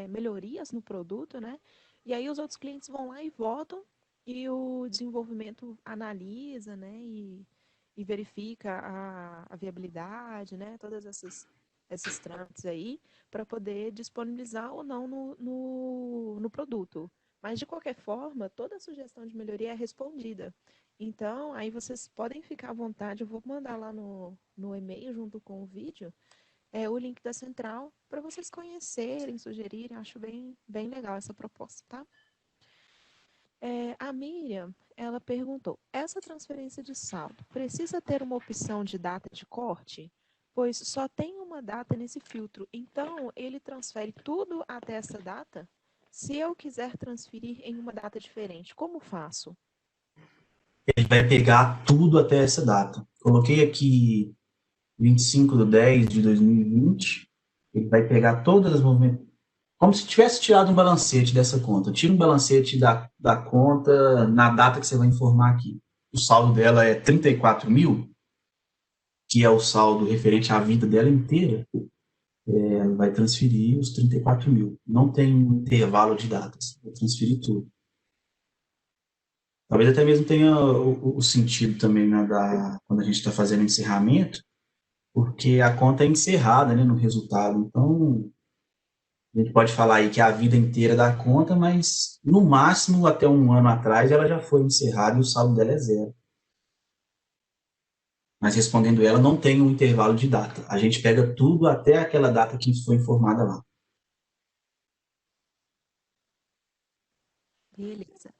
melhorias no produto, né? E aí os outros clientes vão lá e votam e o desenvolvimento analisa, né? E verifica a viabilidade, né? Todas esses trâmites aí para poder disponibilizar ou não no produto. Mas de qualquer forma, toda sugestão de melhoria é respondida. Então, aí vocês podem ficar à vontade, eu vou mandar lá no e-mail junto com o vídeo o link da central para vocês conhecerem, sugerirem. Acho bem legal essa proposta, tá? A Miriam, ela perguntou: essa transferência de saldo precisa ter uma opção de data de corte? Pois só tem uma data nesse filtro, então ele transfere tudo até essa data? Se eu quiser transferir em uma data diferente, como faço? Ele vai pegar tudo até essa data. Coloquei aqui 25/10/2020. Ele vai pegar todas as movimentações, como se tivesse tirado um balancete dessa conta. Tira um balancete da conta na data que você vai informar aqui. O saldo dela é 34 mil, que é o saldo referente à vida dela inteira. Ela vai transferir os 34 mil. Não tem um intervalo de datas. Vai transferir tudo. Talvez até mesmo tenha o sentido também, né, quando a gente está fazendo o encerramento, porque a conta é encerrada, né, no resultado. Então, a gente pode falar aí que é a vida inteira da conta, mas no máximo até um ano atrás ela já foi encerrada e o saldo dela é zero. Mas respondendo ela, não tem um intervalo de data. A gente pega tudo até aquela data que foi informada lá. Beleza.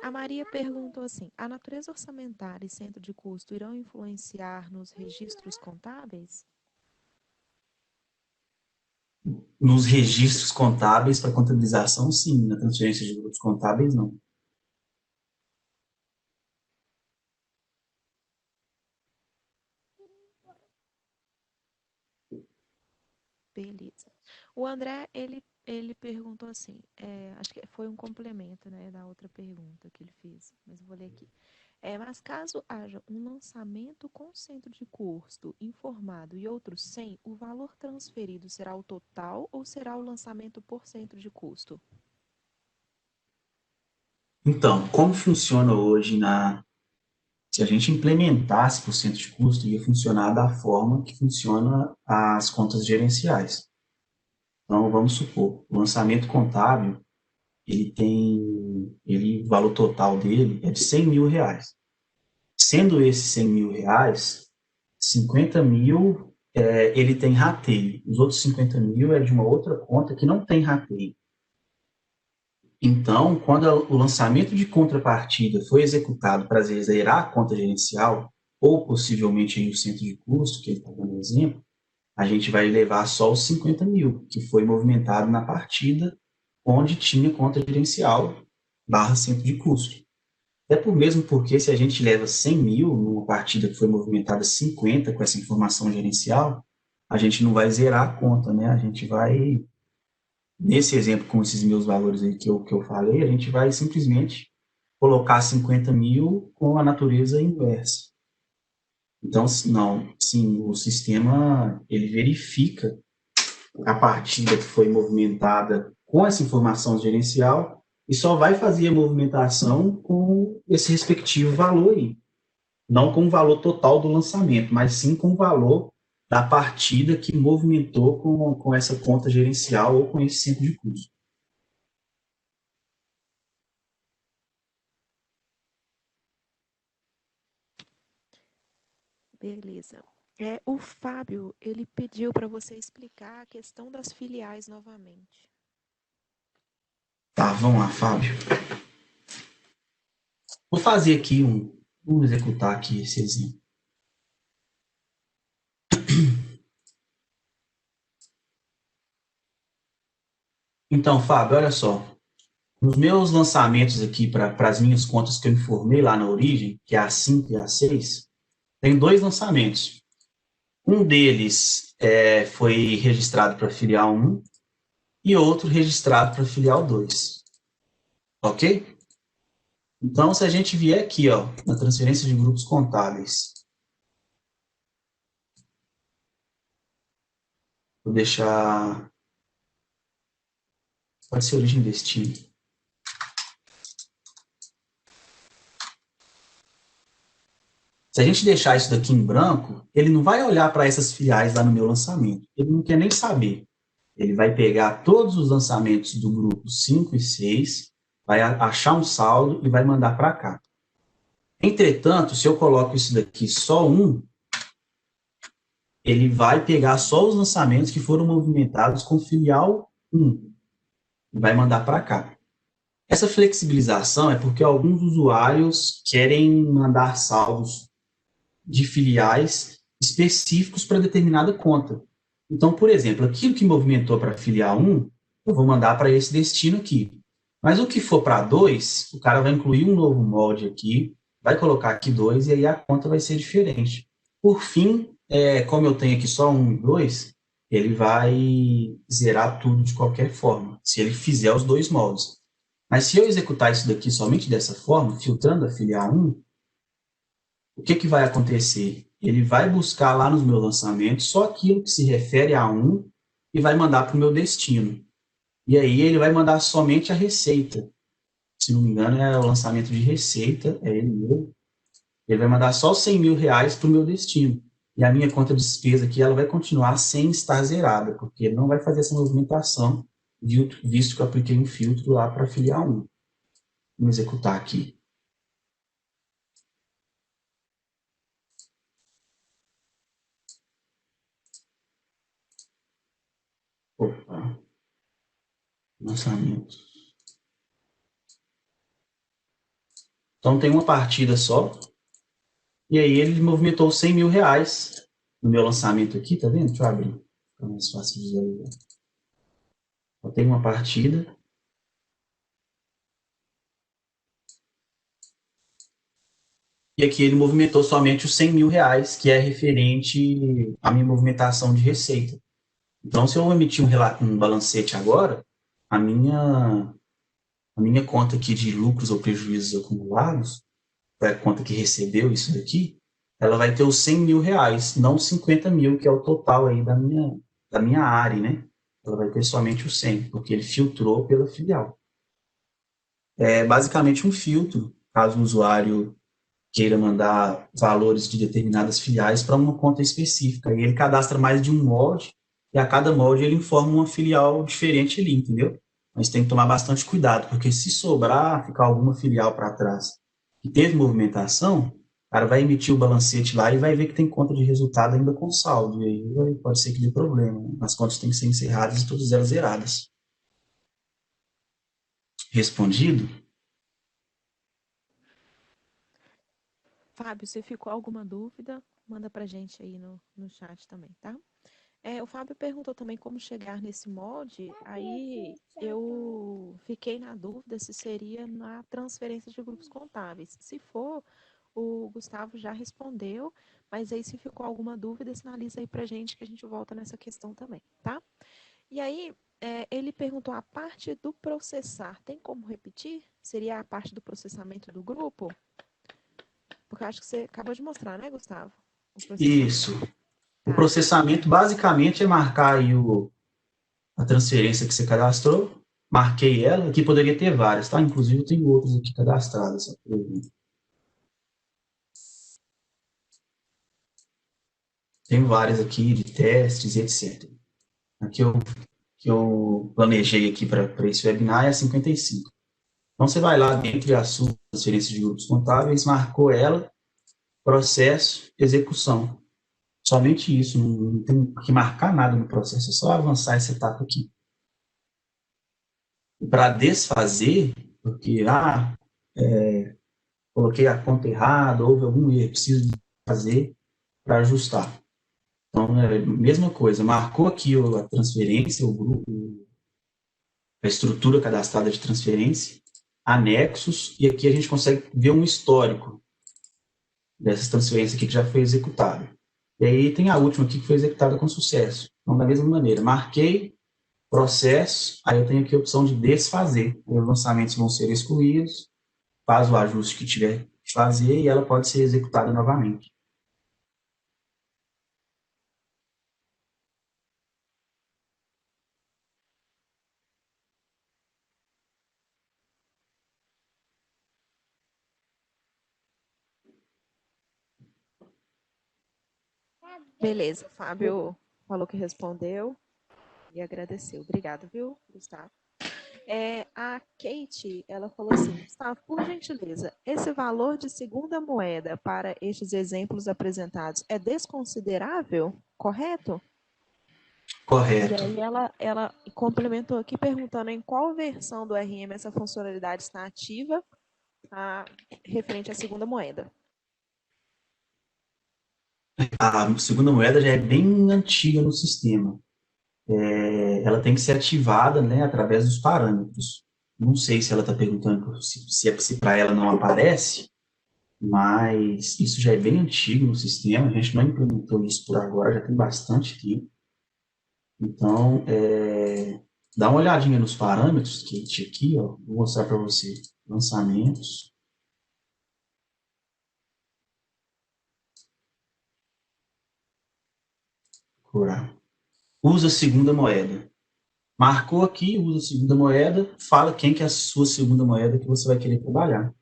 A Maria perguntou assim: a natureza orçamentária e centro de custo irão influenciar nos registros contábeis? Nos registros contábeis para contabilização, sim. Na transferência de grupos contábeis, não. Beleza. O André, ele perguntou assim, acho que foi um complemento, né, da outra pergunta que ele fez, mas eu vou ler aqui. Mas caso haja um lançamento com centro de custo informado e outro sem, o valor transferido será o total ou será o lançamento por centro de custo? Então, como funciona hoje se a gente implementasse por cento de custo, ia funcionar da forma que funciona as contas gerenciais. Então, vamos supor, o lançamento contábil, o valor total dele é de 100 mil reais. Sendo esses 100 mil reais, 50 mil ele tem rateio. Os outros 50 mil é de uma outra conta que não tem rateio. Então, quando o lançamento de contrapartida foi executado para zerar a conta gerencial, ou possivelmente aí o centro de custo, que ele está dando exemplo, a gente vai levar só os 50 mil, que foi movimentado na partida onde tinha conta gerencial barra centro de custo. Até por mesmo porque se a gente leva 100 mil numa partida que foi movimentada 50 com essa informação gerencial, a gente não vai zerar a conta, né? A gente vai, nesse exemplo com esses meus valores aí que eu falei, a gente vai simplesmente colocar 50 mil com a natureza inversa. Então, não, sim, o sistema, ele verifica a partida que foi movimentada com essa informação gerencial e só vai fazer a movimentação com esse respectivo valor aí. Não com o valor total do lançamento, mas sim com o valor da partida que movimentou com essa conta gerencial ou com esse centro de custo. Beleza. O Fábio, ele pediu para você explicar a questão das filiais novamente. Tá, vamos lá, Fábio. Vou fazer aqui vamos executar aqui esse exemplo. Então, Fábio, olha só. Nos meus lançamentos aqui para as minhas contas que eu informei lá na origem, que é a 5 e a 6, tem dois lançamentos. Um deles foi registrado para filial 1 e outro registrado para filial 2. Ok? Então, se a gente vier aqui, ó, na transferência de grupos contábeis, vou deixar... Pode ser origem e destino. Se a gente deixar isso daqui em branco, ele não vai olhar para essas filiais lá no meu lançamento. Ele não quer nem saber. Ele vai pegar todos os lançamentos do grupo 5 e 6, vai achar um saldo e vai mandar para cá. Entretanto, se eu coloco isso daqui só um, ele vai pegar só os lançamentos que foram movimentados com filial 1 e vai mandar para cá. Essa flexibilização é porque alguns usuários querem mandar saldos de filiais específicos para determinada conta. Então, por exemplo, aquilo que movimentou para a filial 1, eu vou mandar para esse destino aqui. Mas o que for para 2, o cara vai incluir um novo molde aqui, vai colocar aqui 2 e aí a conta vai ser diferente. Por fim, como eu tenho aqui só 1 e 2, ele vai zerar tudo de qualquer forma, se ele fizer os dois moldes. Mas se eu executar isso daqui somente dessa forma, filtrando a filial 1, o que vai acontecer? Ele vai buscar lá nos meus lançamentos só aquilo que se refere a 1 e vai mandar para o meu destino. E aí ele vai mandar somente a receita. Se não me engano, é o lançamento de receita, é ele mesmo. Ele vai mandar só 100 mil reais para o meu destino. E a minha conta de despesa aqui, ela vai continuar sem estar zerada, porque ele não vai fazer essa movimentação, visto que eu apliquei um filtro lá para a filial 1. Vamos executar aqui. Opa, lançamento. Então tem uma partida só, e aí ele movimentou 100 mil reais no meu lançamento aqui, tá vendo? Deixa eu abrir, fica mais fácil de visualizar. Eu tenho uma partida. E aqui ele movimentou somente os 100 mil reais, que é referente à minha movimentação de receita. Então, se eu emitir um balancete agora, a minha conta aqui de lucros ou prejuízos acumulados, é a conta que recebeu isso daqui, ela vai ter os 100 mil reais, não os 50 mil, que é o total aí da minha área, né? Ela vai ter somente os 100, porque ele filtrou pela filial. É basicamente um filtro, caso o usuário queira mandar valores de determinadas filiais para uma conta específica. E ele cadastra mais de um molde, e a cada molde ele informa uma filial diferente ali, entendeu? Mas tem que tomar bastante cuidado, porque se sobrar, ficar alguma filial para trás que teve movimentação, o cara vai emitir o balancete lá e vai ver que tem conta de resultado ainda com saldo. E aí pode ser que dê problema. As contas têm que ser encerradas e todas elas zeradas. Respondido? Fábio, se ficou alguma dúvida, manda para a gente aí no chat também, tá? O Fábio perguntou também como chegar nesse molde, aí eu fiquei na dúvida se seria na transferência de grupos contábeis. Se for, o Gustavo já respondeu, mas aí se ficou alguma dúvida, sinaliza aí pra gente que a gente volta nessa questão também, tá? E aí, ele perguntou a parte do processar, tem como repetir? Seria a parte do processamento do grupo? Porque eu acho que você acabou de mostrar, né, Gustavo? O processamento. Isso. O Tá. processamento basicamente é marcar aí a transferência que você cadastrou, Marquei ela, aqui poderia ter várias, tá? Inclusive eu tenho outras aqui cadastradas, só por exemplo. Tenho várias aqui de testes e etc. Aqui que eu planejei aqui para esse webinar é a 55. Então, você vai lá dentro da sua transferência de grupos contábeis, marcou ela, processo, execução. Somente isso, não tem que marcar nada no processo, é só avançar essa etapa aqui. Para desfazer, porque, coloquei a conta errada, houve algum erro, preciso fazer para ajustar. Então, é a mesma coisa, marcou aqui a transferência, o grupo, a estrutura cadastrada de transferência, anexos, e aqui a gente consegue ver um histórico dessas transferências aqui que já foi executada. E aí tem a última aqui que foi executada com sucesso. Então, da mesma maneira, marquei, processo, aí eu tenho aqui a opção de desfazer. Os lançamentos vão ser excluídos, faz o ajuste que tiver que fazer e ela pode ser executada novamente. Beleza, Fábio falou que respondeu e agradeceu. Obrigado, viu, Gustavo? A Kate, ela falou assim, Gustavo, por gentileza, esse valor de segunda moeda para estes exemplos apresentados é desconsiderável, correto? E Correto. aí ela complementou aqui perguntando em qual versão do RM essa funcionalidade está ativa, referente à segunda moeda. A segunda moeda já é bem antiga no sistema. Ela tem que ser ativada, né, através dos parâmetros. Não sei se ela está perguntando se para ela não aparece, mas isso já é bem antigo no sistema, a gente não implementou isso por agora, já tem bastante tempo. Então, dá uma olhadinha nos parâmetros, Kate, aqui, ó, vou mostrar para você. Lançamentos. Procurar. Usa segunda moeda. Marcou aqui, usa segunda moeda, fala quem que é a sua segunda moeda que você vai querer trabalhar.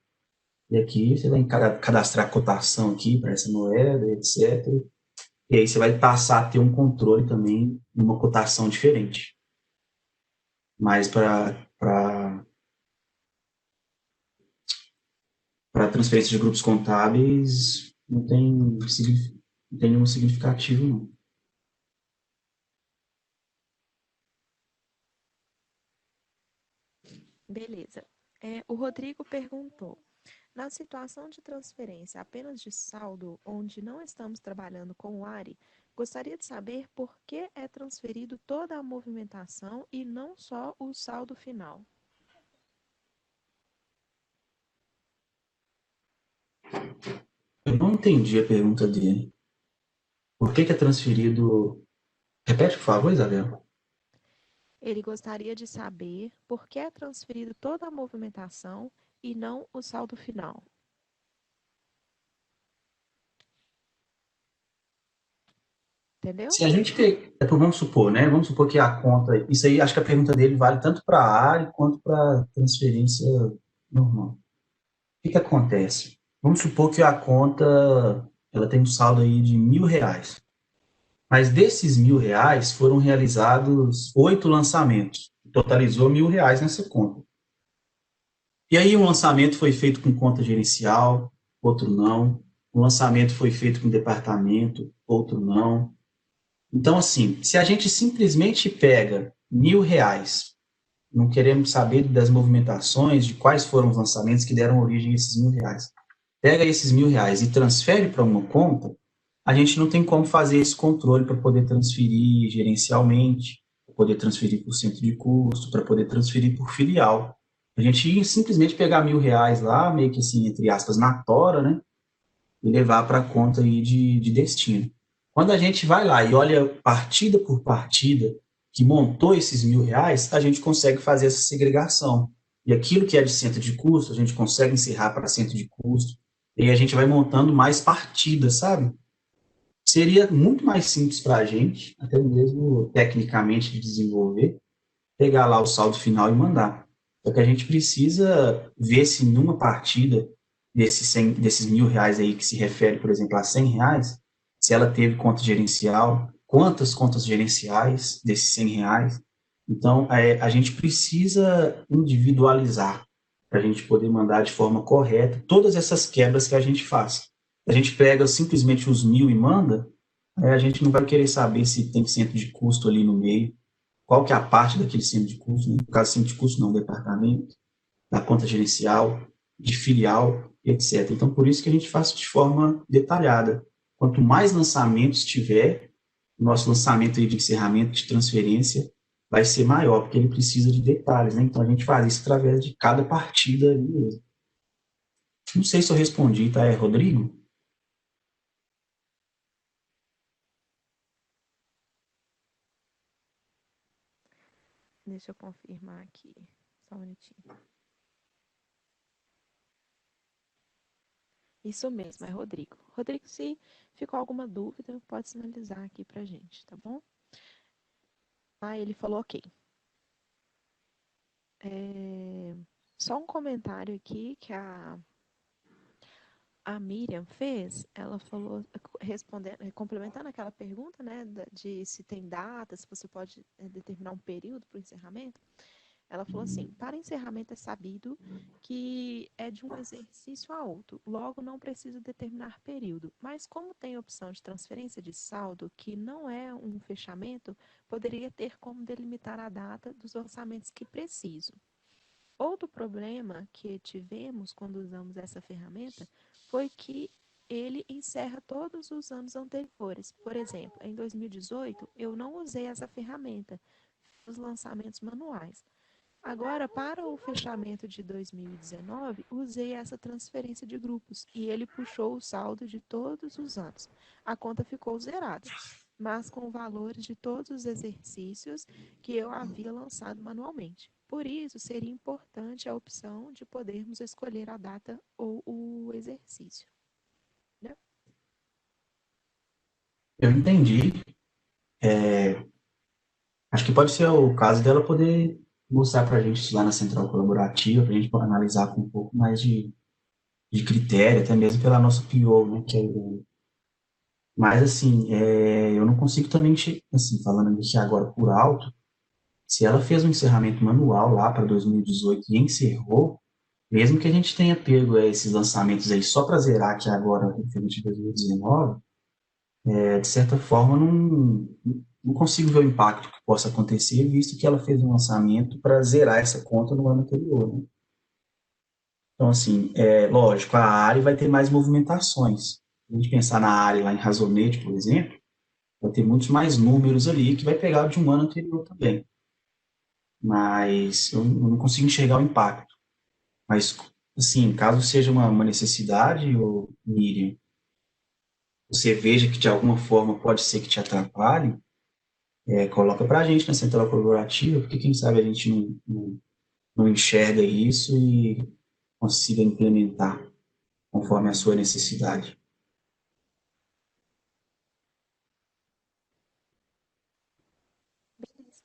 E aqui você vai cadastrar a cotação aqui para essa moeda, etc. E aí você vai passar a ter um controle também numa cotação diferente. Mas para transferência de grupos contábeis não tem nenhum significativo, não. Beleza. O Rodrigo perguntou, na situação de transferência apenas de saldo, onde não estamos trabalhando com o ARI, gostaria de saber por que é transferido toda a movimentação e não só o saldo final. Eu não entendi a pergunta dele. Por que é transferido... Repete, por favor, Isabel. Ele gostaria de saber por que é transferido toda a movimentação e não o saldo final. Entendeu? Se a gente vamos supor, né? Vamos supor que a conta, isso aí, acho que a pergunta dele vale tanto para a área quanto para transferência normal. O que acontece? Vamos supor que a conta, ela tem um saldo aí de R$ 1.000, mas desses R$ 1.000 foram realizados 8 lançamentos, totalizou R$ 1.000 nessa conta. E aí um lançamento foi feito com conta gerencial, outro não. Um lançamento foi feito com departamento, outro não. Então, assim, se a gente simplesmente pega R$ 1.000, não queremos saber das movimentações, de quais foram os lançamentos que deram origem a esses R$ 1.000, pega esses R$ 1.000 e transfere para uma conta, a gente não tem como fazer esse controle para poder transferir gerencialmente, para poder transferir por centro de custo, para poder transferir por filial. A gente ia simplesmente pegar R$ 1.000 lá, meio que assim, entre aspas, na tora, né? E levar para a conta aí de destino. Quando a gente vai lá e olha partida por partida que montou esses R$ 1.000, a gente consegue fazer essa segregação. E aquilo que é de centro de custo, a gente consegue encerrar para centro de custo. E aí a gente vai montando mais partidas, sabe? Seria muito mais simples para a gente, até mesmo tecnicamente de desenvolver, pegar lá o saldo final e mandar. Só que a gente precisa ver se numa partida desses R$ 1.000 aí que se refere, por exemplo, a R$ 100, se ela teve conta gerencial, quantas contas gerenciais desses R$ 100. Então, a gente precisa individualizar para a gente poder mandar de forma correta todas essas quebras que a gente faz. A gente pega simplesmente os 1.000 e manda, aí a gente não vai querer saber se tem centro de custo ali no meio, qual que é a parte daquele centro de custo, né? No caso, centro de custo não, departamento, da conta gerencial, de filial, etc. Então, por isso que a gente faz de forma detalhada. Quanto mais lançamentos tiver, o nosso lançamento aí de encerramento de transferência vai ser maior, porque ele precisa de detalhes, né? Então, a gente faz isso através de cada partida ali mesmo. Não sei se eu respondi, tá? É Rodrigo? Deixa eu confirmar aqui. Só um minutinho. Isso mesmo, é Rodrigo. Rodrigo, se ficou alguma dúvida, pode sinalizar aqui pra gente, tá bom? Ah, ele falou ok. Só um comentário aqui que a Miriam fez, ela falou, respondendo, complementando aquela pergunta, né, de se tem data, se você pode determinar um período para o encerramento. Ela falou assim: para encerramento é sabido que é de um exercício a outro, logo não precisa determinar período. Mas como tem opção de transferência de saldo, que não é um fechamento, poderia ter como delimitar a data dos orçamentos que preciso. Outro problema que tivemos quando usamos essa ferramenta foi que ele encerra todos os anos anteriores. Por exemplo, em 2018, eu não usei essa ferramenta, os lançamentos manuais. Agora, para o fechamento de 2019, usei essa transferência de grupos e ele puxou o saldo de todos os anos. A conta ficou zerada, mas com valores de todos os exercícios que eu havia lançado manualmente. Por isso, seria importante a opção de podermos escolher a data ou o exercício, né? Eu entendi. Acho que pode ser o caso dela poder mostrar para a gente isso lá na central colaborativa, para a gente analisar com um pouco mais de critério, até mesmo pela nossa PO, né? Mas, assim, eu não consigo também, assim, falando aqui agora por alto, se ela fez um encerramento manual lá para 2018 e encerrou, mesmo que a gente tenha pego esses lançamentos aí só para zerar aqui agora, referente a 2019, de certa forma, não consigo ver o impacto que possa acontecer, visto que ela fez um lançamento para zerar essa conta no ano anterior, né? Então, assim, lógico, a área vai ter mais movimentações. Se a gente pensar na área lá em Razonete, por exemplo, vai ter muitos mais números ali que vai pegar de um ano anterior também. Mas eu não consigo enxergar o impacto. Mas, assim, caso seja uma necessidade, Miriam, você veja que de alguma forma pode ser que te atrapalhe, coloca para a gente na central colaborativa, porque quem sabe a gente não enxerga isso e consiga implementar conforme a sua necessidade. Beleza.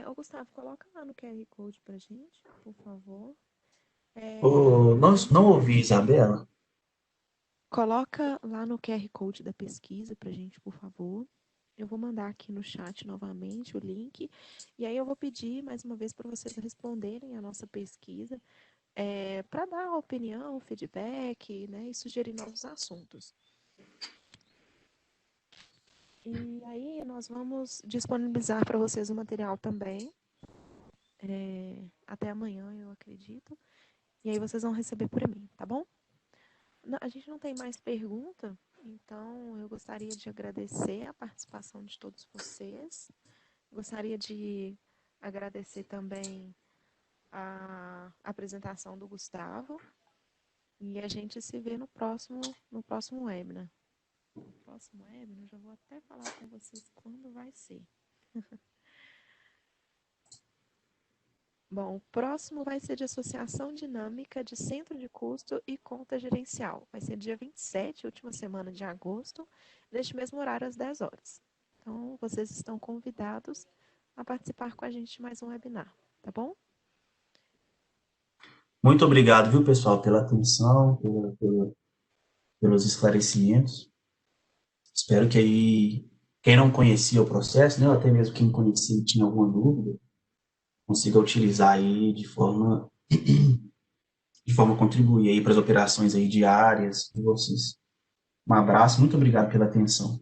Ô Gustavo, coloca lá no QR Code pra gente, por favor. Oh, Vamos não ouvi, Isabela. Coloca lá no QR Code da pesquisa pra gente, por favor. Eu vou mandar aqui no chat novamente o link. E aí eu vou pedir mais uma vez para vocês responderem a nossa pesquisa, para dar opinião, feedback, né, e sugerir novos assuntos. E aí nós vamos disponibilizar para vocês o material também, até amanhã, eu acredito. E aí vocês vão receber por e-mail, tá bom? A gente não tem mais pergunta, então eu gostaria de agradecer a participação de todos vocês. Gostaria de agradecer também a apresentação do Gustavo e a gente se vê no próximo webinar. Próximo webinar, já vou até falar com vocês quando vai ser. Bom, o próximo vai ser de associação dinâmica de centro de custo e conta gerencial. Vai ser dia 27, última semana de agosto, neste mesmo horário às 10 horas. Então, vocês estão convidados a participar com a gente de mais um webinar, tá bom? Muito obrigado, viu, pessoal, pela atenção, pelos esclarecimentos. Espero que aí, quem não conhecia o processo, né, ou até mesmo quem conhecia e tinha alguma dúvida, consiga utilizar aí de forma a contribuir aí para as operações aí diárias de vocês. Um abraço, muito obrigado pela atenção.